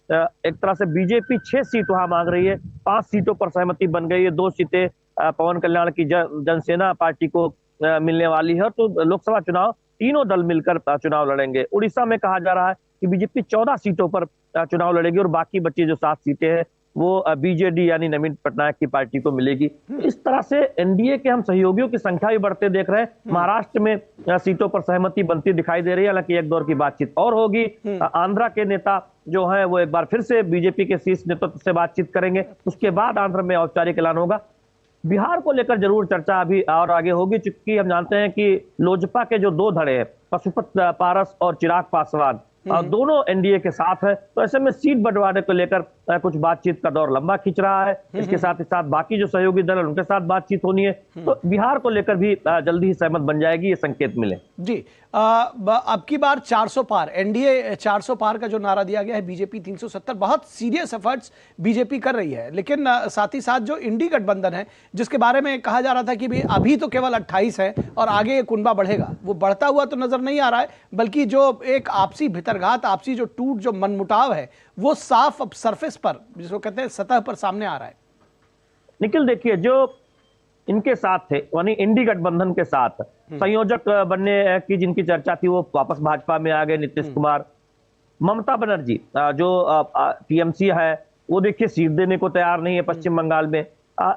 एक तरह से बीजेपी 6 सीट वहां मांग रही है, 5 सीटों पर सहमति बन गई है, 2 सीटें पवन कल्याण की जनसेना पार्टी को मिलने वाली है। तो लोकसभा चुनाव तीनों दल मिलकर चुनाव लड़ेंगे। उड़ीसा में कहा जा रहा है कि बीजेपी 14 सीटों पर चुनाव लड़ेगी और बाकी बची जो 7 सीटें हैं वो बीजेडी यानी नवीन पटनायक की पार्टी को मिलेगी। इस तरह से एनडीए के हम सहयोगियों की संख्या भी बढ़ते देख रहे हैं। महाराष्ट्र में सीटों पर सहमति बनती दिखाई दे रही है, हालांकि एक दौर की बातचीत और होगी। आंध्रा के नेता जो है वो एक बार फिर से बीजेपी के शीर्ष नेतृत्व से बातचीत करेंगे, उसके बाद आंध्र में औपचारिक ऐलान होगा। बिहार को लेकर जरूर चर्चा अभी और आगे होगी, चूंकि हम जानते हैं कि लोजपा के जो 2 धड़े हैं, पशुपत पारस और चिराग पासवान, दोनों एनडीए के साथ है। तो ऐसे में सीट बंटवारे को लेकर कुछ बातचीत का दौर लंबा खींच रहा है। इसके साथ ही साथ बाकी जो सहयोगी दल है उनके साथ बातचीत होनी है। तो बिहार को लेकर भी जल्दी ही सहमत बन जाएगी, ये संकेत मिले। जी, अब की बार 400 पार, एनडीए 400 पार का जो नारा दिया गया है, बीजेपी 370, बहुत सीरियस एफर्ट्स बीजेपी कर रही है। लेकिन साथ ही साथ जो इंडी गठबंधन है, जिसके बारे में कहा जा रहा था कि भी अभी तो केवल 28 है और आगे ये कुनबा बढ़ेगा, वो बढ़ता हुआ तो नजर नहीं आ रहा है, बल्कि जो एक आपसी भितरघात, आपसी जो टूट, जो मनमुटाव है, वो साफ अब सरफेस पर, जिसको कहते हैं सतह पर सामने आ रहा है। निखिल देखिए, जो इनके साथ थे यानी इंडी गठबंधन के साथ संयोजक बनने की जिनकी चर्चा थी वो वापस भाजपा में आ गए, नीतीश कुमार। ममता बनर्जी जो टीएमसी है वो देखिए सीट देने को तैयार नहीं है पश्चिम बंगाल में।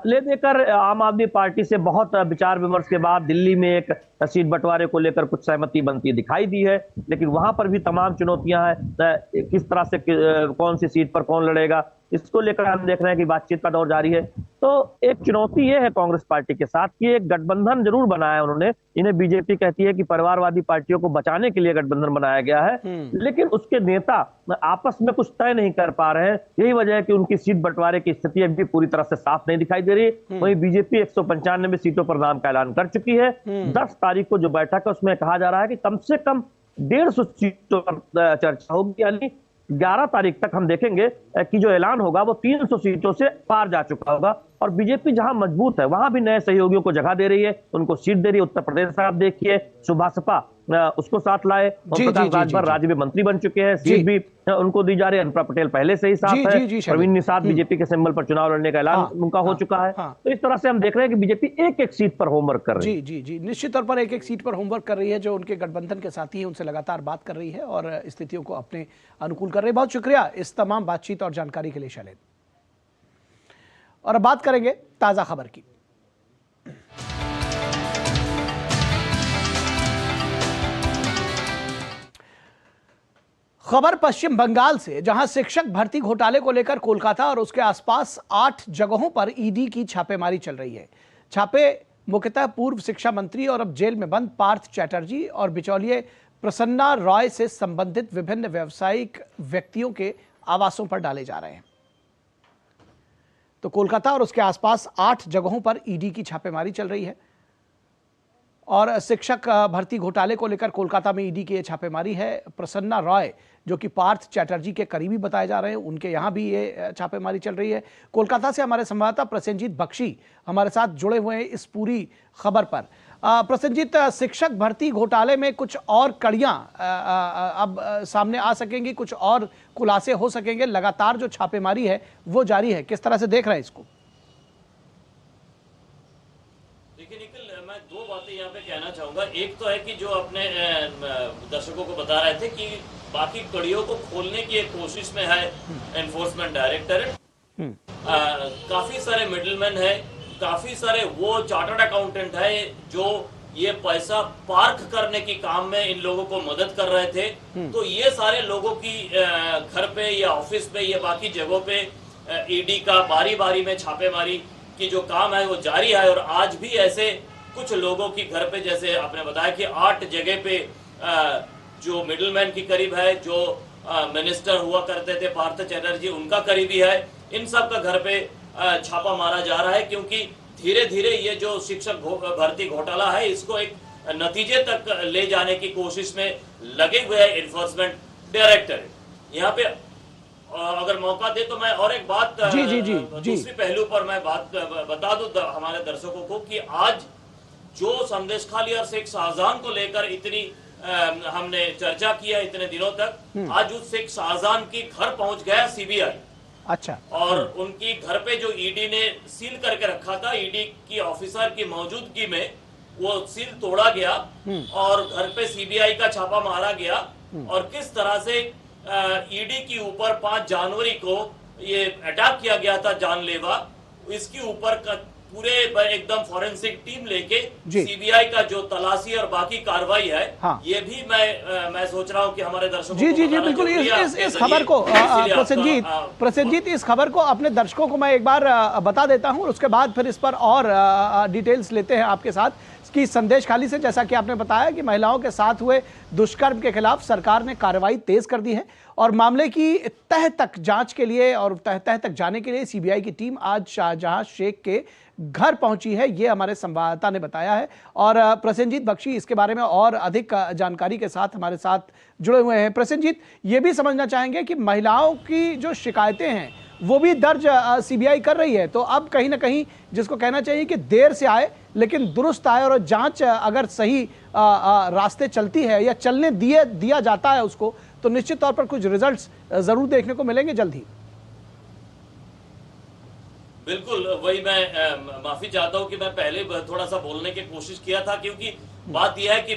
ले देकर आम आदमी पार्टी से बहुत विचार विमर्श के बाद दिल्ली में एक सीट बंटवारे को लेकर कुछ सहमति बनती दिखाई दी है, लेकिन वहां पर भी तमाम चुनौतियां हैं। किस तरह से कौन सी सीट पर कौन लड़ेगा, इसको लेकर हम देख रहे हैं कि बातचीत का दौर जारी है। तो एक चुनौती ये है कांग्रेस पार्टी के साथ कि एक गठबंधन जरूर बनाया उन्होंने, इन्हें बीजेपी कहती है कि परिवारवादी पार्टियों को बचाने के लिए गठबंधन बनाया गया है, लेकिन उसके नेता आपस में कुछ तय नहीं कर पा रहे हैं। यही वजह है कि उनकी सीट बंटवारे की स्थिति अभी पूरी तरह से साफ नहीं दिखाई दे रही। वहीं बीजेपी 195 सीटों पर नाम का ऐलान कर चुकी है। 10 तारीख को जो बैठक है उसमें कहा जा रहा है कि कम से कम 150 सीटों पर चर्चा होगी, यानी 11 तारीख तक हम देखेंगे कि जो ऐलान होगा वो 300 सीटों से पार जा चुका होगा। और बीजेपी जहां मजबूत है वहां भी नए सहयोगियों को जगह दे रही है, उनको सीट दे रही है। उत्तर प्रदेश आप देखिए, सुभाषपा उसको साथ लाए, राजभर राज्य में मंत्री बन चुके हैं, सीट भी उनको दी जा रही है। अनुप्रिया पटेल पहले से ही साथ है, प्रवीण निषाद बीजेपी के सिंबल पर चुनाव लड़ने का ऐलान उनका हो चुका है। तो इस तरह से हम देख रहे हैं कि बीजेपी एक सीट पर होमवर्क कर रही है। जी, निश्चित तौर पर एक सीट पर होमवर्क कर रही है। जो उनके गठबंधन के साथी है उनसे लगातार बात कर रही है और स्थितियों को अपने अनुकूल कर रही है। बहुत शुक्रिया इस तमाम बातचीत और जानकारी के लिए शैलेंद्र। और अब बात करेंगे ताजा खबर की। खबर पश्चिम बंगाल से, जहां शिक्षक भर्ती घोटाले को लेकर कोलकाता और उसके आसपास 8 जगहों पर ईडी की छापेमारी चल रही है। छापे मुख्यतः पूर्व शिक्षा मंत्री और अब जेल में बंद पार्थ चैटर्जी और बिचौलिए प्रसन्ना रॉय से संबंधित विभिन्न व्यावसायिक व्यक्तियों के आवासों पर डाले जा रहे हैं। तो कोलकाता और उसके आसपास 8 जगहों पर ईडी की छापेमारी चल रही है और शिक्षक भर्ती घोटाले को लेकर कोलकाता में ईडी की छापेमारी है। प्रसन्ना रॉय जो कि पार्थ चैटर्जी के करीबी बताए जा रहे हैं, उनके यहां भी ये छापेमारी चल रही है। कोलकाता से हमारे संवाददाता प्रसेनजीत बख्शी हमारे साथ जुड़े हुए हैं इस पूरी खबर पर। प्रसेनजीत, शिक्षक भर्ती घोटाले में कुछ और कड़ियां अब सामने आ सकेंगी, कुछ और खुलासे हो सकेंगे, लगातार जो छापेमारी है वो जारी है, किस तरह से देख रहे हैं इसको? देखिए निखिल, मैं 2 बातें यहाँ पे कहना चाहूंगा। एक तो है कि जो अपने दर्शकों को बता रहे थे कि बाकी कड़ियों को खोलने की एक कोशिश में है एनफोर्समेंट डायरेक्टरेट। काफी सारे मिडलमैन है, काफी सारे वो चार्टर्ड अकाउंटेंट है जो ये पैसा पार्क करने की काम में इन लोगों को मदद कर रहे थे। तो ये सारे लोगों की घर पे या ऑफिस पे या बाकी जगहों पे ईडी का बारी बारी में छापेमारी की जो काम है वो जारी है। और आज भी ऐसे कुछ लोगों की घर पे, जैसे आपने बताया कि 8 जगह पे जो मिडिलमैन की करीब है, जो मिनिस्टर हुआ करते थे पार्थ चैटर्जी, उनका करीबी है, इन सब का घर पे छापा मारा जा रहा है, क्योंकि धीरे धीरे ये जो शिक्षक भर्ती घोटाला है इसको एक नतीजे तक ले जाने की कोशिश में लगे हुए है एनफोर्समेंट डायरेक्टरेट। यहाँ पे अगर मौका दे तो मैं और एक बात दूसरी पहलू पर मैं बात बता दूं हमारे दर्शकों को कि आज जो संदेश खाली और शेख शाहजहां को लेकर इतनी हमने चर्चा किया इतने दिनों तक, आज उस शेख शाहजहां की घर पहुंच गया सीबीआई। अच्छा। और उनकी घर पे जो ईडी ने सील करके रखा था, ईडी की ऑफिसर की मौजूदगी में वो सील तोड़ा गया और घर पे सीबीआई का छापा मारा गया। और किस तरह से ईडी के ऊपर 5 जनवरी को ये अटैक किया गया था जानलेवा, इसके ऊपर पूरे एकदम फॉरेंसिक टीम लेके सीबीआई का जो तलाशी और बाकी कार्रवाई है, ये भी मैं सोच रहा हूँ कि हमारे दर्शकों जी बिल्कुल इस खबर को प्रसेनजीत इस खबर को अपने दर्शकों को मैं एक बार बता देता हूँ, उसके बाद फिर इस पर और डिटेल्स लेते हैं आपके साथ कि संदेश खाली से जैसा कि आपने बताया कि महिलाओं के साथ हुए दुष्कर्म के खिलाफ सरकार ने कार्रवाई तेज कर दी है और मामले की तह तक जांच के लिए और तह तक जाने के लिए सीबीआई की टीम आज शाहजहां शेख के घर पहुंची है, ये हमारे संवाददाता ने बताया है। और प्रसेनजीत बख्शी इसके बारे में और अधिक जानकारी के साथ हमारे साथ जुड़े हुए हैं। प्रसेनजीत, ये भी समझना चाहेंगे कि महिलाओं की जो शिकायतें हैं वो भी दर्ज सीबीआई कर रही है, तो अब कहीं ना कहीं जिसको कहना चाहिए कि देर से आए लेकिन दुरुस्त आए और जांच अगर सही रास्ते चलती है या चलने दिया जाता है उसको, तो निश्चित तौर पर कुछ रिजल्ट्स जरूर देखने को मिलेंगे जल्द ही। बिल्कुल, वही मैं माफी चाहता हूं कि मैं पहले थोड़ा सा बोलने की कोशिश किया था, क्योंकि बात यह है कि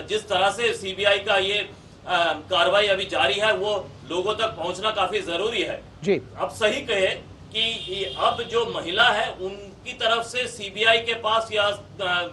जिस तरह से सीबीआई का ये कार्रवाई अभी जारी है वो लोगों तक पहुंचना काफी जरूरी है जी। अब सही कहे कि अब जो महिला है उनकी तरफ से सीबीआई के पास या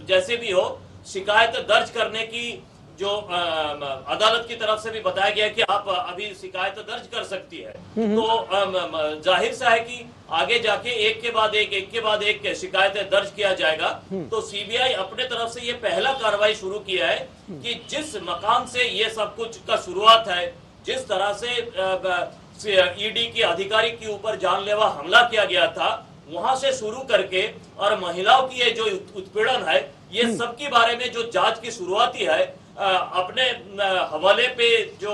जैसे भी हो शिकायत दर्ज करने की जो अदालत की तरफ से भी बताया गया कि आप अभी शिकायत दर्ज कर सकती है, तो जाहिर सा है कि आगे जाके एक के बाद एक शिकायतें दर्ज किया जाएगा। तो सीबीआई अपने तरफ से ये पहला कार्रवाई शुरू किया है कि जिस मकान से ये सब कुछ का शुरुआत है, जिस तरह से ईडी के अधिकारी के ऊपर जानलेवा हमला किया गया था, वहां से शुरू करके और महिलाओं की ये जो उत्पीड़न है, ये सब के बारे में जो जांच की शुरुआती है, अपने हवाले पे जो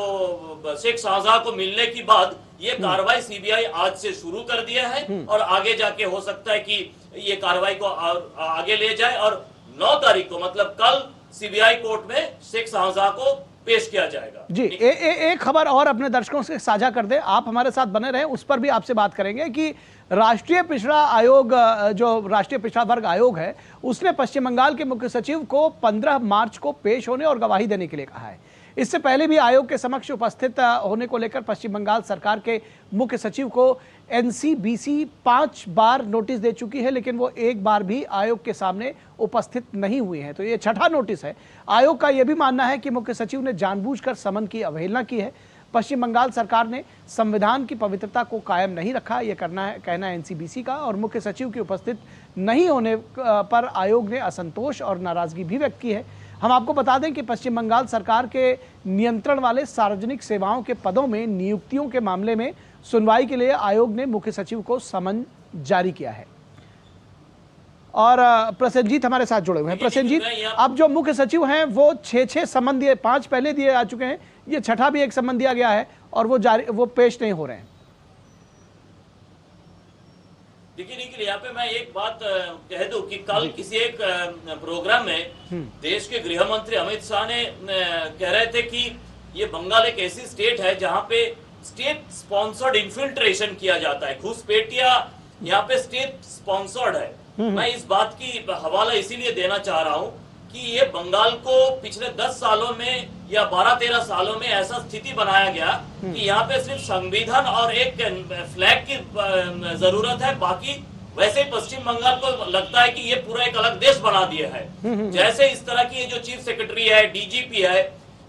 शेख शाहजहां को मिलने के बाद ये कार्रवाई सीबीआई आज से शुरू कर दिया है और आगे जाके हो सकता है कि ये कार्रवाई को आगे ले जाए और 9 तारीख को मतलब कल सीबीआई कोर्ट में शेख शाहजहां को पेश किया जाएगा। जी एक खबर और अपने दर्शकों से साझा कर दे, आप हमारे साथ बने रहें, उस पर भी आपसे बात करेंगे कि राष्ट्रीय पिछड़ा आयोग, जो राष्ट्रीय पिछड़ा वर्ग आयोग है, उसने पश्चिम बंगाल के मुख्य सचिव को 15 मार्च को पेश होने और गवाही देने के लिए कहा है। इससे पहले भी आयोग के समक्ष उपस्थित होने को लेकर पश्चिम बंगाल सरकार के मुख्य सचिव को एनसीबीसी 5 बार नोटिस दे चुकी है, लेकिन वो एक बार भी आयोग के सामने उपस्थित नहीं हुए हैं। तो ये छठा नोटिस है। आयोग का यह भी मानना है कि मुख्य सचिव ने जानबूझकर समन की अवहेलना की है। पश्चिम बंगाल सरकार ने संविधान की पवित्रता को कायम नहीं रखा, यह कहना है एनसीबीसी का, और मुख्य सचिव के उपस्थित नहीं होने पर आयोग ने असंतोष और नाराजगी भी व्यक्त की है। हम आपको बता दें कि पश्चिम बंगाल सरकार के नियंत्रण वाले सार्वजनिक सेवाओं के पदों में नियुक्तियों के मामले में सुनवाई के लिए आयोग ने मुख्य सचिव को समन जारी किया है। और प्रसेनजीत हमारे साथ जुड़े हुए हैं। प्रसेनजीत, अब जो मुख्य सचिव हैं वो 6 समन दिए, 5 पहले दिए आ चुके हैं, ये छठा भी एक समन दिया गया है और वो पेश नहीं हो रहे हैं। देखिए निखिल, यहाँ पे मैं एक बात कह दूं कि कल किसी एक प्रोग्राम में देश के गृह मंत्री अमित शाह ने कह रहे थे कि ये बंगाल एक ऐसी स्टेट है जहां पे स्टेट स्पॉन्सर्ड इन्फिल्ट्रेशन किया जाता है, घुसपैठिया यहाँ पे स्टेट स्पॉन्सर्ड है। मैं इस बात की हवाला इसीलिए देना चाह रहा हूँ कि ये बंगाल को पिछले 10 सालों में या 12-13 सालों में ऐसा स्थिति बनाया गया कि यहाँ पे सिर्फ संविधान और एक फ्लैग की जरूरत है, बाकी वैसे ही पश्चिम बंगाल को लगता है कि ये पूरा एक अलग देश बना दिया है। जैसे इस तरह की ये जो चीफ सेक्रेटरी है, डीजीपी है,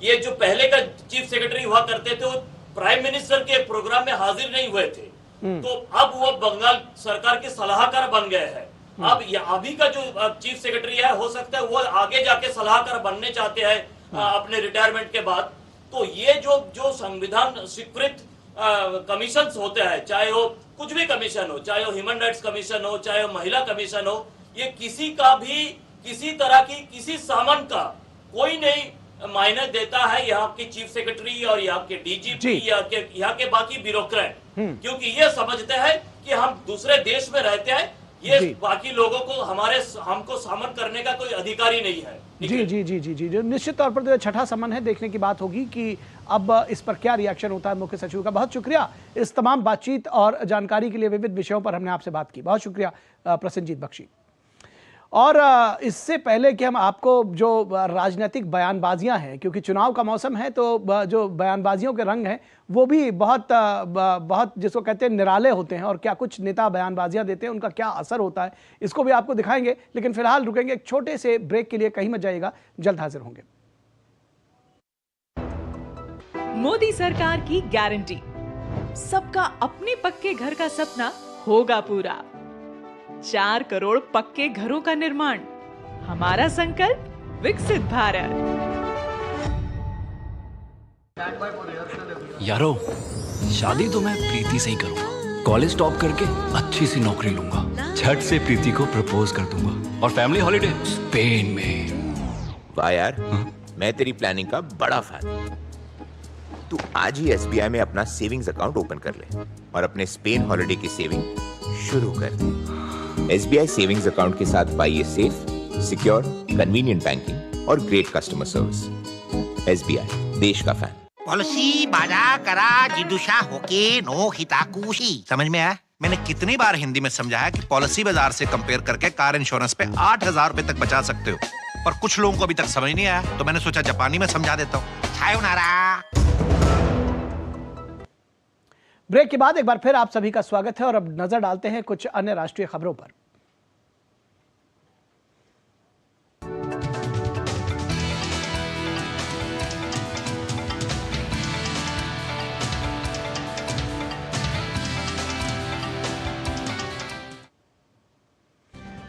ये जो पहले का चीफ सेक्रेटरी हुआ करते थे वो प्राइम मिनिस्टर के प्रोग्राम में हाजिर नहीं हुए थे, तो अब वो बंगाल सरकार के सलाहकार बन गए हैं। अब अभी का जो चीफ सेक्रेटरी है, हो सकता है वो आगे जाके सलाहकार बनने चाहते हैं अपने रिटायरमेंट के बाद। तो ये जो संविधान स्वीकृत कमीशन होते हैं, चाहे वो कुछ भी कमीशन हो, चाहे वो ह्यूमन राइट्स कमीशन हो, चाहे वो महिला कमीशन हो, ये किसी का भी किसी तरह की किसी सामान का कोई नहीं मायने देता है यहाँ के चीफ सेक्रेटरी और यहाँ के डीजीपी या यहाँ के बाकी ब्यूरोक्रेट, क्योंकि ये समझते हैं कि हम दूसरे देश में रहते हैं, ये बाकी लोगों को हमको सामन करने का कोई अधिकार ही नहीं है। जी जी जी जी जी जी निश्चित तौर पर छठा समन है, देखने की बात होगी कि अब इस पर क्या रिएक्शन होता है मुख्य सचिव का। बहुत शुक्रिया इस तमाम बातचीत और जानकारी के लिए। विविध विषयों पर हमने आपसे बात की, बहुत शुक्रिया प्रसन्नजीत बख्शी। और इससे पहले कि हम आपको जो राजनीतिक बयानबाजियां हैं, क्योंकि चुनाव का मौसम है तो जो बयानबाजियों के रंग हैं वो भी बहुत जिसको कहते हैं निराले होते हैं, और क्या कुछ नेता बयानबाजियां देते हैं उनका क्या असर होता है इसको भी आपको दिखाएंगे। लेकिन फिलहाल रुकेंगे एक छोटे से ब्रेक के लिए, कहीं मत जाइएगा, जल्द हाजिर होंगे। मोदी सरकार की गारंटी, सबका अपने पक्के घर का सपना होगा पूरा। 4 करोड़ पक्के घरों का निर्माण, हमारा संकल्प विकसित भारत। यारो, शादी तो मैं प्रीति से ही करूंगा। कॉलेज टॉप करके अच्छी सी नौकरी लूंगा, झट से प्रीति को प्रपोज कर दूंगा और फैमिली हॉलिडे स्पेन में। वाह यार, मैं तेरी प्लानिंग का बड़ा फैन। तू आज ही SBI में अपना सेविंग्स अकाउंट ओपन कर ले और अपने स्पेन हॉलिडे की सेविंग शुरू कर दे। SBI सेविंग्स अकाउंट के साथ पाइए सेफ, सिक्योर, कन्वीनियंट बैंकिंग और ग्रेट कस्टमर सर्विस। SBI, देश का फैन। पॉलिसी बाजा करा जिदुशा होके नो हिताकुशी। समझ में आया? मैंने कितनी बार हिंदी में समझाया कि पॉलिसी बाजार से कंपेयर करके कार इंश्योरेंस पे 8,000 रुपए तक बचा सकते हो, पर कुछ लोगों को अभी तक समझ नहीं आया, तो मैंने सोचा जापानी में समझा देता हूँ। सायोनारा। ब्रेक के बाद एक बार फिर आप सभी का स्वागत है और अब नजर डालते हैं कुछ अन्य राष्ट्रीय खबरों पर।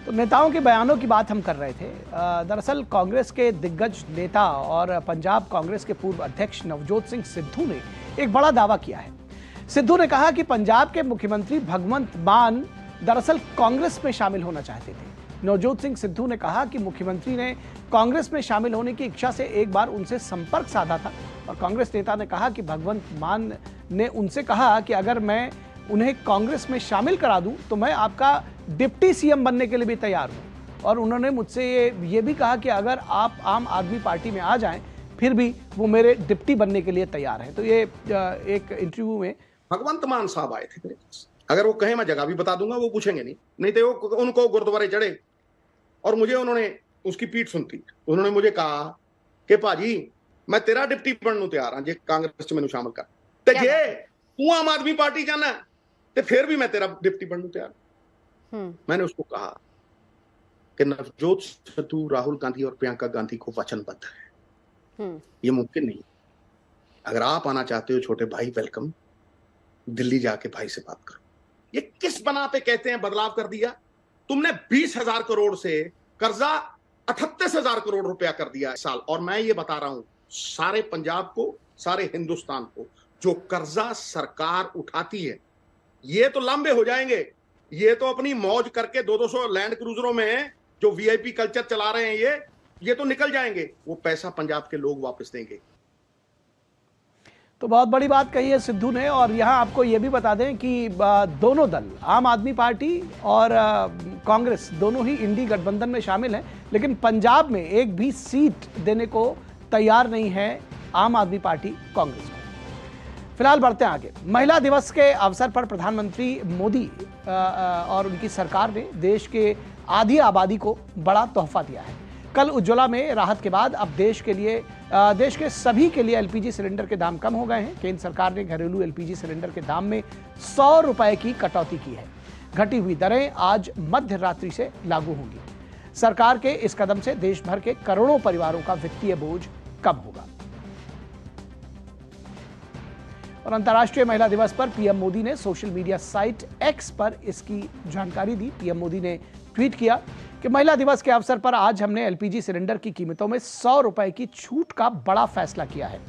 तो नेताओं के बयानों की बात हम कर रहे थे। दरअसल कांग्रेस के दिग्गज नेता और पंजाब कांग्रेस के पूर्व अध्यक्ष नवजोत सिंह सिद्धू ने एक बड़ा दावा किया है। सिद्धू ने कहा कि पंजाब के मुख्यमंत्री भगवंत मान दरअसल कांग्रेस में शामिल होना चाहते थे। नवजोत सिंह सिद्धू ने कहा कि मुख्यमंत्री ने कांग्रेस में शामिल होने की इच्छा से एक बार उनसे संपर्क साधा था, और कांग्रेस नेता ने कहा कि भगवंत मान ने उनसे कहा कि अगर मैं उन्हें कांग्रेस में शामिल करा दूं तो मैं आपका डिप्टी सीएम बनने के लिए भी तैयार हूं। और उन्होंने मुझसे ये भी कहा कि अगर आप आम आदमी पार्टी में आ जाएं फिर भी वो मेरे डिप्टी बनने के लिए तैयार हैं। तो ये एक इंटरव्यू में भगवंत मान साहब आए थे मेरे पास। अगर वो कहें मैं जगह भी बता दूंगा, वो पूछेंगे नहीं तो वो उनको गुरुद्वारे चढ़े और मुझे उन्होंने उसकी पीठ सुनती। उन्होंने मुझे कहा कि भाजी मैं तेरा डिप्टी बनने तैयार हाँ जे कांग्रेस में शामिल कर, ते जे तू आम आदमी पार्टी जाना तो फिर भी मैं तेरा डिप्टी बनने तैयार। मैंने उसको कहा कि नवजोत सिद्धू राहुल गांधी और प्रियंका गांधी को वचनबद्ध है, ये मुमकिन नहीं। अगर आप आना चाहते हो छोटे भाई, वेलकम, दिल्ली जाके भाई से बात करो। ये किस बना पे कहते हैं बदलाव कर दिया? तुमने 20,000 करोड़ से कर्जा 38,000 करोड़ रुपया कर दिया इस साल। और मैं ये बता रहा हूं सारे पंजाब को, सारे हिंदुस्तान को, जो कर्जा सरकार उठाती है ये तो लंबे हो जाएंगे। ये तो अपनी मौज करके 200 लैंड क्रूजरों में जो VIP कल्चर चला रहे हैं ये तो निकल जाएंगे। वो पैसा पंजाब के लोग वापस देंगे। तो बहुत बड़ी बात कही है सिद्धू ने। और यहाँ आपको ये भी बता दें कि दोनों दल, आम आदमी पार्टी और कांग्रेस, दोनों ही इंडी गठबंधन में शामिल हैं, लेकिन पंजाब में एक भी सीट देने को तैयार नहीं है आम आदमी पार्टी कांग्रेस को। फिलहाल बढ़ते हैं आगे। महिला दिवस के अवसर पर प्रधानमंत्री मोदी और उनकी सरकार ने देश के आधी आबादी को बड़ा तोहफा दिया है। कल उज्ज्वला में राहत के बाद अब देश के सभी के लिए LPG सिलेंडर के दाम कम हो गए हैं। केंद्र सरकार ने घरेलू LPG सिलेंडर के दाम में 100 रुपए की कटौती की है। घटी हुई दरें आज मध्य रात्रि से लागू होंगी। सरकार के इस कदम से देश भर के करोड़ों परिवारों का वित्तीय बोझ कम होगा। और अंतर्राष्ट्रीय महिला दिवस पर पीएम मोदी ने सोशल मीडिया साइट एक्स पर इसकी जानकारी दी। पीएम मोदी ने ट्वीट किया कि महिला दिवस के अवसर पर आज हमने एलपीजी सिलेंडर की कीमतों में 100 रुपए की छूट का बड़ा फैसला किया है।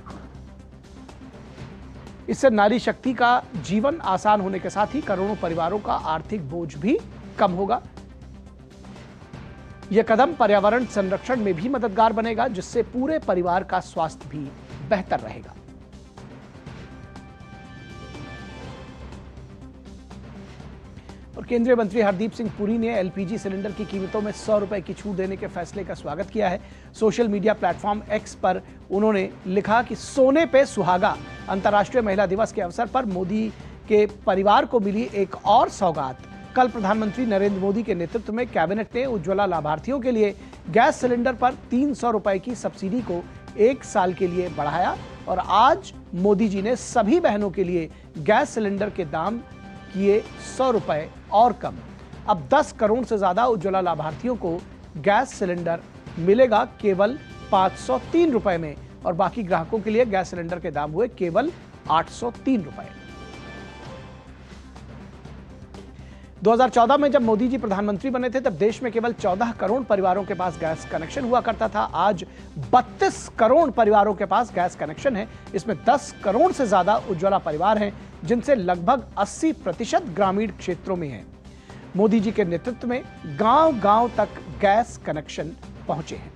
इससे नारी शक्ति का जीवन आसान होने के साथ ही करोड़ों परिवारों का आर्थिक बोझ भी कम होगा। यह कदम पर्यावरण संरक्षण में भी मददगार बनेगा, जिससे पूरे परिवार का स्वास्थ्य भी बेहतर रहेगा। और केंद्रीय मंत्री हरदीप सिंह पुरी ने एलपीजी सिलेंडर की कीमतों में 100 रुपए की छूट देने के फैसले का स्वागत किया है। सोशल मीडिया प्लेटफॉर्म एक्स पर उन्होंने लिखा कि सोने पे सुहागा, अंतर्राष्ट्रीय महिला दिवस के अवसर पर मोदी के परिवार को मिली एक और सौगात। कल प्रधानमंत्री नरेंद्र मोदी के नेतृत्व में कैबिनेट ने उज्ज्वला लाभार्थियों के लिए गैस सिलेंडर पर 300 रुपए की सब्सिडी को 1 साल के लिए बढ़ाया और आज मोदी जी ने सभी बहनों के लिए गैस सिलेंडर के दाम किए 100 रुपए और कम। अब 10 करोड़ से ज्यादा उज्ज्वला लाभार्थियों को गैस सिलेंडर मिलेगा केवल 503 रुपए में और बाकी ग्राहकों के लिए गैस सिलेंडर के दाम हुए केवल 803 रुपए। 2014 में जब मोदी जी प्रधानमंत्री बने थे तब देश में केवल 14 करोड़ परिवारों के पास गैस कनेक्शन हुआ करता था। आज 32 करोड़ परिवारों के पास गैस कनेक्शन है। इसमें 10 करोड़ से ज्यादा उज्ज्वला परिवार हैं, जिनसे लगभग 80% ग्रामीण क्षेत्रों में हैं। मोदी जी के नेतृत्व में गांव-गांव तक गैस कनेक्शन पहुंचे हैं।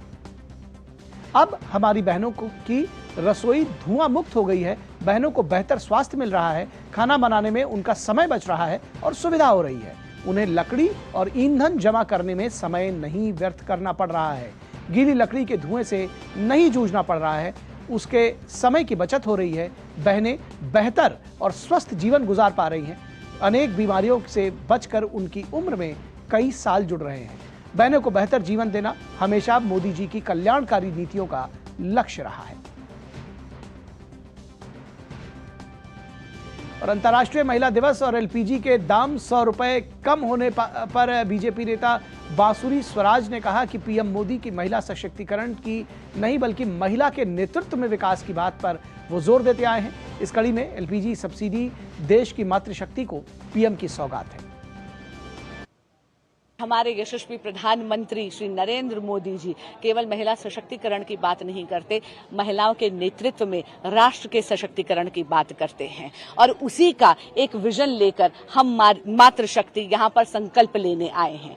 अब हमारी बहनों की रसोई धुआं मुक्त हो गई है, बहनों को बेहतर स्वास्थ्य मिल रहा है, खाना बनाने में उनका समय बच रहा है और सुविधा हो रही है। उन्हें लकड़ी और ईंधन जमा करने में समय नहीं व्यर्थ करना पड़ रहा है, गीली लकड़ी के धुएं से नहीं जूझना पड़ रहा है, उसके समय की बचत हो रही है। बहनें बेहतर और स्वस्थ जीवन गुजार पा रही हैं, अनेक बीमारियों से बचकर उनकी उम्र में कई साल जुड़ रहे हैं। बहनों को बेहतर जीवन देना हमेशा मोदी जी की कल्याणकारी नीतियों का लक्ष्य रहा है। और अंतर्राष्ट्रीय महिला दिवस और एलपीजी के दाम 100 रुपए कम होने पर बीजेपी नेता बांसुरी स्वराज ने कहा कि पीएम मोदी की महिला सशक्तिकरण की नहीं बल्कि महिला के नेतृत्व में विकास की बात पर वो जोर देते आए हैं। इस कड़ी में एलपीजी सब्सिडी देश की मातृशक्ति को पीएम की सौगात है। हमारे यशस्वी प्रधानमंत्री श्री नरेंद्र मोदी जी केवल महिला सशक्तिकरण की बात नहीं करते, महिलाओं के नेतृत्व में राष्ट्र के सशक्तिकरण की बात करते हैं और उसी का एक विजन लेकर हम मातृशक्ति यहाँ पर संकल्प लेने आए हैं।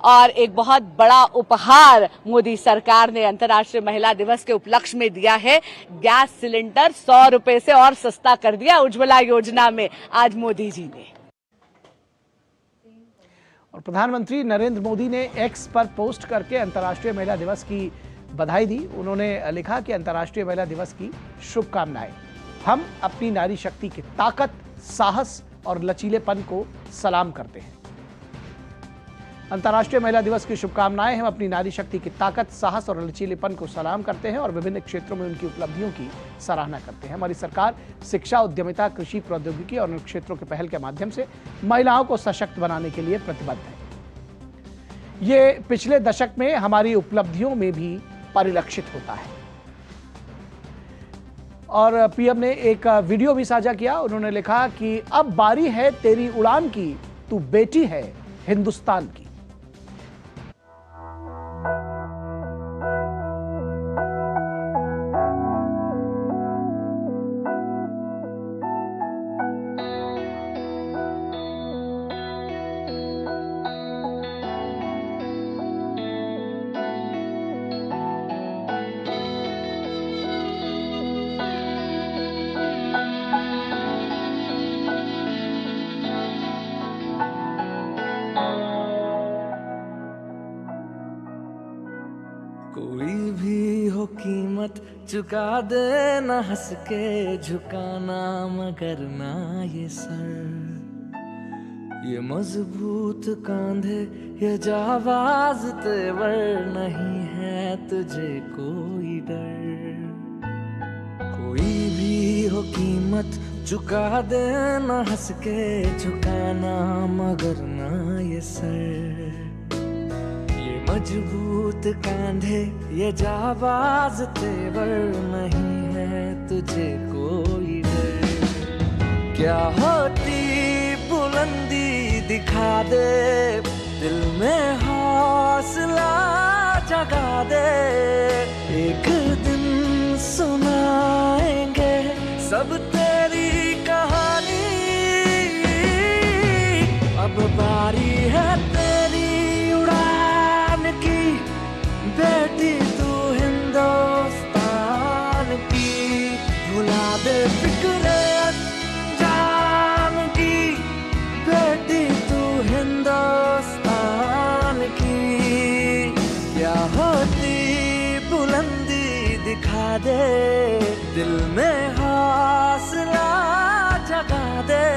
और एक बहुत बड़ा उपहार मोदी सरकार ने अंतर्राष्ट्रीय महिला दिवस के उपलक्ष्य में दिया है। गैस सिलेंडर 100 रुपए से और सस्ता कर दिया उज्ज्वला योजना में आज मोदी जी ने। और प्रधानमंत्री नरेंद्र मोदी ने एक्स पर पोस्ट करके अंतर्राष्ट्रीय महिला दिवस की बधाई दी। उन्होंने लिखा कि अंतर्राष्ट्रीय महिला दिवस की शुभकामनाएं। हम अपनी नारी शक्ति की ताकत, साहस और लचीलेपन को सलाम करते हैं। अंतर्राष्ट्रीय महिला दिवस की शुभकामनाएं। हम अपनी नारी शक्ति की ताकत, साहस और लचीलेपन को सलाम करते हैं और विभिन्न क्षेत्रों में उनकी उपलब्धियों की सराहना करते हैं। हमारी सरकार शिक्षा, उद्यमिता, कृषि, प्रौद्योगिकी और अन्य क्षेत्रों के पहल के माध्यम से महिलाओं को सशक्त बनाने के लिए प्रतिबद्ध है। ये पिछले दशक में हमारी उपलब्धियों में भी परिलक्षित होता है। और पीएम ने एक वीडियो भी साझा किया। उन्होंने लिखा कि अब बारी है तेरी उड़ान की, तू बेटी है हिंदुस्तान की। कोई भी हो कीमत चुका दे, न हंस के झुकाना मगर ना ये सर, ये मजबूत कांधे ये जाबाज तेवर, नहीं है तुझे कोई डर। कोई भी हो कीमत चुका दे, न हंस के झुकाना मगर ना ये सर, मजबूत कांधे ये जाबाज तेवर, नहीं है तुझे कोई डर। क्या होती बुलंदी दिखा दे, दिल में हौसला जगा दे। एक दिन सुनाएंगे सब तेरी कहानी, अब बारी है तेरी उड़ान की, बेटी तू हिंदुस्तान की। भुला दे फिक्रे अंजाम की, बेटी तू हिंदुस्तान की। क्या होती बुलंदी दिखा दे, दिल में हौसला जगा दे।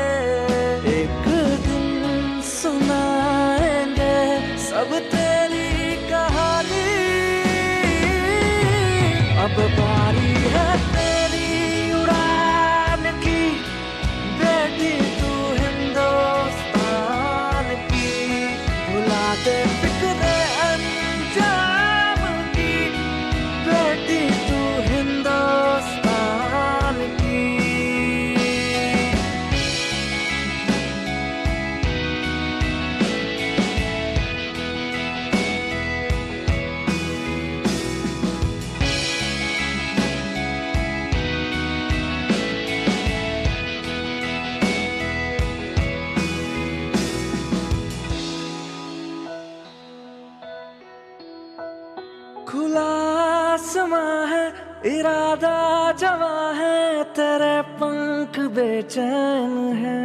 एक दिन सुनाएंगे सब तेरी कहानी, अब बारी है तेरी उड़ान की, बेटी तू हिंदुस्तान की। भुला दे फिक्रे अंजाम की, बेटी तू हिंदुस्तान की। खुला आसमां है, इरादा जवा है, तेरे पंख बेचैन है।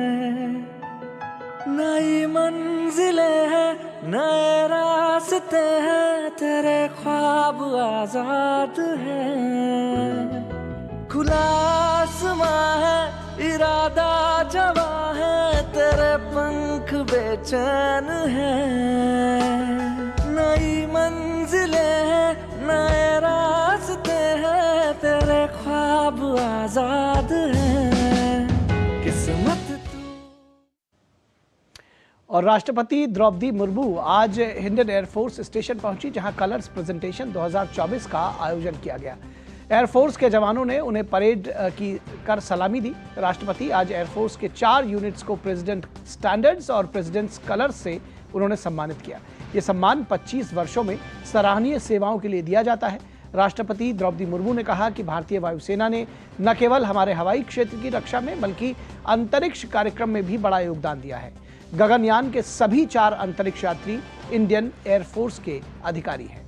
नई मंजिलें हैं, नए रास्ते हैं, तेरे ख्वाब आजाद हैं। खुला आसमां है, इरादा जवा है, तेरे पंख बेचैन हैं। नई मंजिलें हैं, नए रास्ते हैं, तेरे ख्वाब आजाद हैं। किस्मत और राष्ट्रपति द्रौपदी मुर्मू आज इंडियन एयरफोर्स स्टेशन पहुंची, जहां कलर्स प्रेजेंटेशन 2024 का आयोजन किया गया। एयरफोर्स के जवानों ने उन्हें परेड की कर सलामी दी। राष्ट्रपति आज एयरफोर्स के 4 यूनिट्स को प्रेसिडेंट स्टैंडर्ड्स और प्रेसिडेंट्स कलर्स से उन्होंने सम्मानित किया। ये सम्मान 25 वर्षों में सराहनीय सेवाओं के लिए दिया जाता है। राष्ट्रपति द्रौपदी मुर्मू ने कहा कि भारतीय वायुसेना ने न केवल हमारे हवाई क्षेत्र की रक्षा में बल्कि अंतरिक्ष कार्यक्रम में भी बड़ा योगदान दिया है। गगनयान के सभी 4 अंतरिक्ष यात्री इंडियन एयरफोर्स के अधिकारी हैं।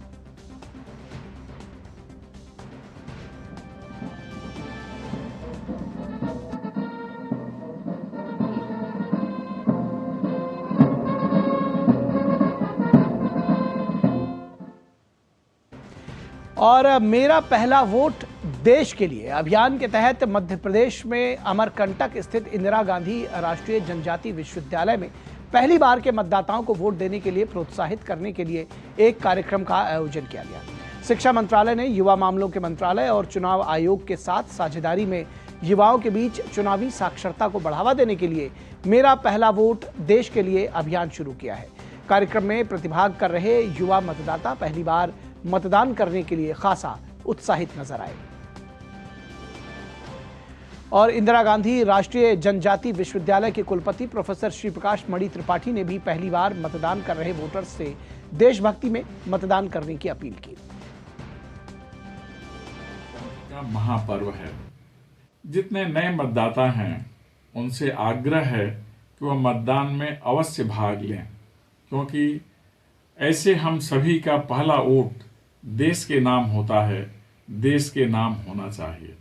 और मेरा पहला वोट देश के लिए अभियान के तहत मध्य प्रदेश में अमरकंटक स्थित इंदिरा गांधी राष्ट्रीय जनजाति विश्वविद्यालय में पहली बार के मतदाताओं को वोट देने के लिए प्रोत्साहित करने के लिए एक कार्यक्रम का आयोजन किया गया। शिक्षा मंत्रालय ने युवा मामलों के मंत्रालय और चुनाव आयोग के साथ साझेदारी में युवाओं के बीच चुनावी साक्षरता को बढ़ावा देने के लिए मेरा पहला वोट देश के लिए अभियान शुरू किया है। कार्यक्रम में प्रतिभाग कर रहे युवा मतदाता पहली बार मतदान करने के लिए खासा उत्साहित नजर आए। और इंदिरा गांधी राष्ट्रीय जनजाति विश्वविद्यालय के कुलपति प्रोफेसर श्री प्रकाश मणि त्रिपाठी ने भी पहली बार मतदान कर रहे वोटर्स से देशभक्ति में मतदान करने की अपील की। महापर्व है, जितने नए मतदाता हैं उनसे आग्रह है कि वह मतदान में अवश्य भाग लें, क्योंकि ऐसे हम सभी का पहला वोट देश के नाम होता है, देश के नाम होना चाहिए।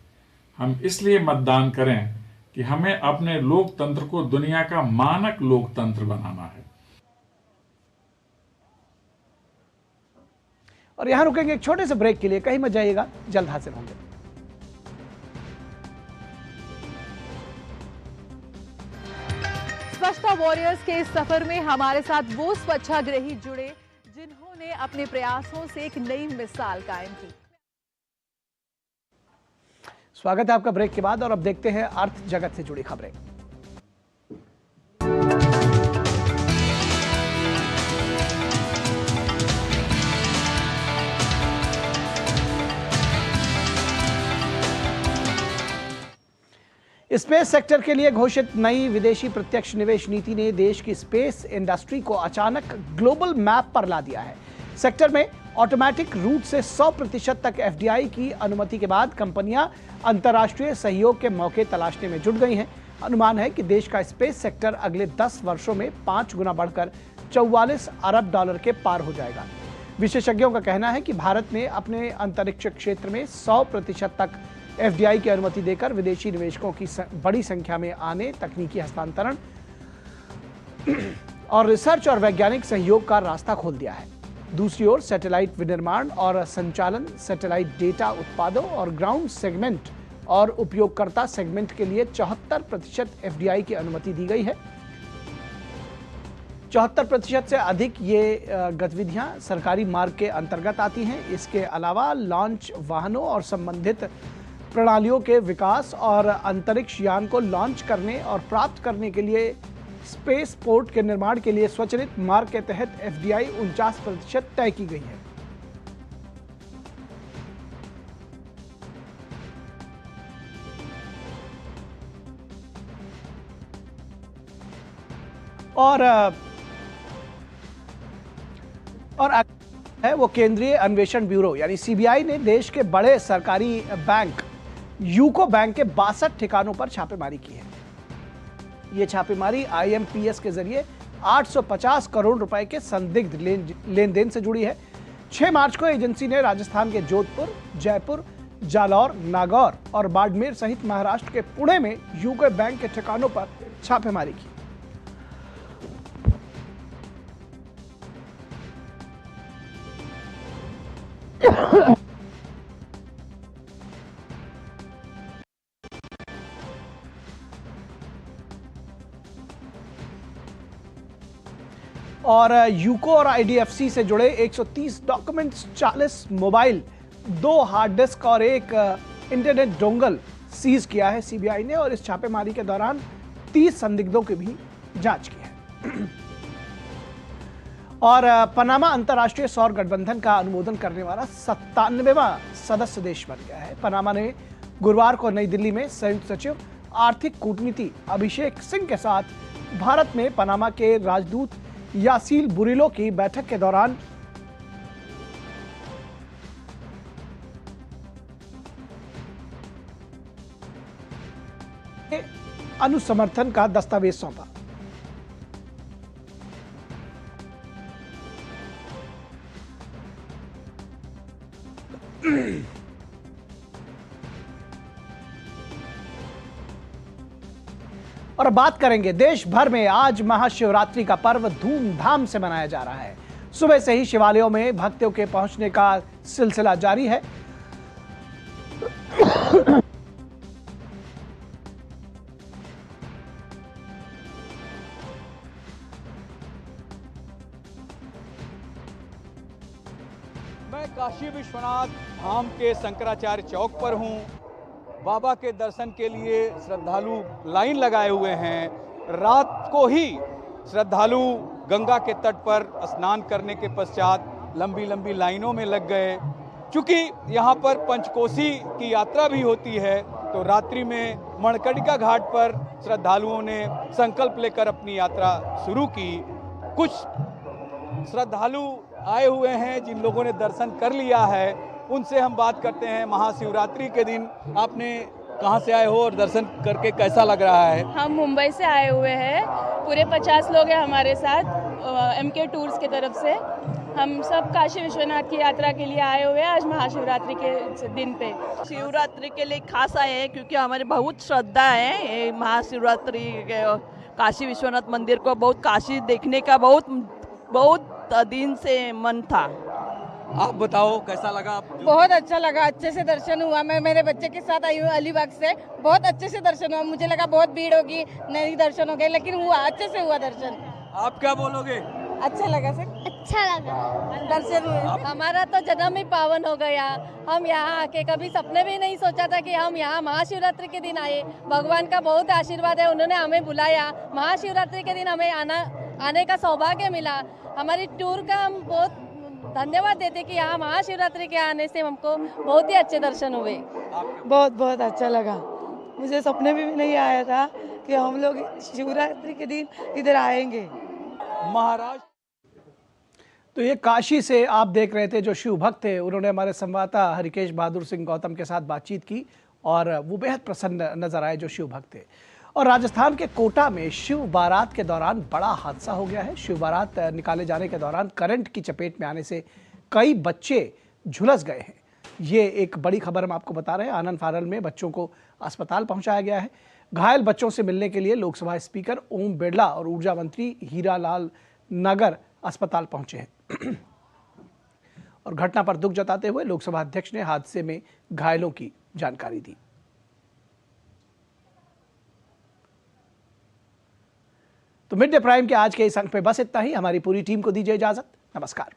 हम इसलिए मतदान करें कि हमें अपने लोकतंत्र को दुनिया का मानक लोकतंत्र बनाना है। और यहां रुकेंगे एक छोटे से ब्रेक के लिए, कहीं मत जाइएगा, जल्द हाजिर होंगे। स्वच्छता वॉरियर्स के इस सफर में हमारे साथ वो स्वच्छाग्रही जुड़े जिन्होंने अपने प्रयासों से एक नई मिसाल कायम की। स्वागत है आपका ब्रेक के बाद, और अब देखते हैं अर्थ जगत से जुड़ी खबरें। स्पेस सेक्टर के लिए घोषित नई विदेशी प्रत्यक्ष निवेश नीति ने देश की स्पेस इंडस्ट्री को अचानक ग्लोबल मैप पर ला दिया है। सेक्टर में ऑटोमेटिक रूट से 100% तक एफडीआई की अनुमति के बाद कंपनियां अंतर्राष्ट्रीय सहयोग के मौके तलाशने में जुट गई हैं। अनुमान है कि देश का स्पेस सेक्टर अगले 10 वर्षों में 5 गुना बढ़कर 44 अरब डॉलर के पार हो जाएगा। विशेषज्ञों का कहना है कि भारत ने अपने अंतरिक्ष क्षेत्र में 100% तक एफडीआई की अनुमति देकर विदेशी निवेशकों की बड़ी संख्या में आने, तकनीकी हस्तांतरण और रिसर्च और वैज्ञानिक सहयोग का रास्ता खोल दिया है। दूसरी ओर सैटेलाइट विनिर्माण और संचालन, सैटेलाइट डेटा उत्पादों और ग्राउंड सेगमेंट और उपयोगकर्ता सेगमेंट के लिए 74% एफडीआई की अनुमति दी गई है। 74% से अधिक ये गतिविधियां सरकारी मार्ग के अंतर्गत आती हैं। इसके अलावा लॉन्च वाहनों और संबंधित प्रणालियों के विकास और अंतरिक्ष यान को लॉन्च करने और प्राप्त करने के लिए स्पेस पोर्ट के निर्माण के लिए स्वचालित मार्ग के तहत एफडीआई 49% तय की गई है। और है वो केंद्रीय अन्वेषण ब्यूरो यानी सीबीआई ने देश के बड़े सरकारी बैंक यूको बैंक के 62 ठिकानों पर छापेमारी की है। ये छापेमारी आईएमपीएस के जरिए 850 करोड़ रुपए के संदिग्ध लेन देन से जुड़ी है। 6 मार्च को एजेंसी ने राजस्थान के जोधपुर, जयपुर, जालौर, नागौर और बाड़मेर सहित महाराष्ट्र के पुणे में यूको बैंक के ठिकानों पर छापेमारी की। और यूको और आईडीएफसी से जुड़े 130 डॉक्यूमेंट्स, 40 मोबाइल, 2 हार्ड डिस्क और एक इंटरनेट डोंगल सीज किया है सीबीआई ने। और इस छापेमारी के दौरान 30 संदिग्धों की भी जांच की है। और पनामा अंतर्राष्ट्रीय सौर गठबंधन का अनुमोदन करने वाला 97वां सदस्य देश बन गया है। पनामा ने गुरुवार को नई दिल्ली में संयुक्त सचिव आर्थिक कूटनीति अभिषेक सिंह के साथ भारत में पनामा के राजदूत यासील बुरिलो की बैठक के दौरान अनुसमर्थन का दस्तावेज सौंपा। और अब बात करेंगे देश भर में आज महाशिवरात्रि का पर्व धूमधाम से मनाया जा रहा है। सुबह से ही शिवालयों में भक्तों के पहुंचने का सिलसिला जारी है। मैं काशी विश्वनाथ धाम के शंकराचार्य चौक पर हूं। बाबा के दर्शन के लिए श्रद्धालु लाइन लगाए हुए हैं। रात को ही श्रद्धालु गंगा के तट पर स्नान करने के पश्चात लंबी लंबी लाइनों में लग गए। चूँकि यहाँ पर पंचकोसी की यात्रा भी होती है तो रात्रि में मणकटिका घाट पर श्रद्धालुओं ने संकल्प लेकर अपनी यात्रा शुरू की। कुछ श्रद्धालु आए हुए हैं जिन लोगों ने दर्शन कर लिया है, उनसे हम बात करते हैं। महाशिवरात्रि के दिन आपने कहाँ से आए हो और दर्शन करके कैसा लग रहा है? हम मुंबई से आए हुए हैं, पूरे 50 लोग हैं हमारे साथ एमके टूर्स की तरफ से। हम सब काशी विश्वनाथ की यात्रा के लिए आए हुए हैं आज महाशिवरात्रि के दिन पे। शिवरात्रि के लिए खास आए हैं क्योंकि हमारे बहुत श्रद्धा है महाशिवरात्रि के। काशी विश्वनाथ मंदिर को बहुत काशी देखने का बहुत दिन से मन था। आप बताओ कैसा लगा आपको? बहुत अच्छा लगा, अच्छे से दर्शन हुआ। मैं मेरे बच्चे के साथ आई हूँ अलीबाग से, बहुत अच्छे से दर्शन हुआ। मुझे लगा बहुत भीड़ होगी, नहीं दर्शन हो गए, लेकिन हुआ, अच्छे से हुआ दर्शन। आप क्या बोलोगे? अच्छा लगा सर, अच्छा लगा दर्शन हुए। हमारा तो जन्म ही पावन हो गया। हम यहाँ आके कभी सपने भी नहीं सोचा था कि हम यहाँ महाशिवरात्रि के दिन आए। भगवान का बहुत आशीर्वाद है, उन्होंने हमें बुलाया। महाशिवरात्रि के दिन हमें आने का सौभाग्य मिला। हमारी टूर का हम बहुत धन्यवाद देते कि यहाँ महाशिवरात्रि के आने से हमको बहुत ही अच्छे दर्शन हुए। बहुत बहुत अच्छा लगा। मुझे सपने में भी नहीं आया था कि हम लोग शिवरात्रि के दिन इधर आएंगे। महाराष्ट्र तो ये काशी से आप देख रहे थे जो शिव भक्त थे, उन्होंने हमारे संवाददाता हरिकेश बहादुर सिंह गौतम के साथ बातचीत की और वो बेहद प्रसन्न नजर आए जो शिव भक्त थे। और राजस्थान के कोटा में शिव बारात के दौरान बड़ा हादसा हो गया है। शिव बारात निकाले जाने के दौरान करंट की चपेट में आने से कई बच्चे झुलस गए हैं। ये एक बड़ी खबर हम आपको बता रहे हैं। आनंद फानल में बच्चों को अस्पताल पहुंचाया गया है। घायल बच्चों से मिलने के लिए लोकसभा स्पीकर ओम बिरला और ऊर्जा मंत्री हीरालाल नगर अस्पताल पहुंचे हैं। और घटना पर दुख जताते हुए लोकसभा अध्यक्ष ने हादसे में घायलों की जानकारी दी। तो मिड डे प्राइम के आज के इस अंक में बस इतना ही। हमारी पूरी टीम को दीजिए इजाजत। नमस्कार।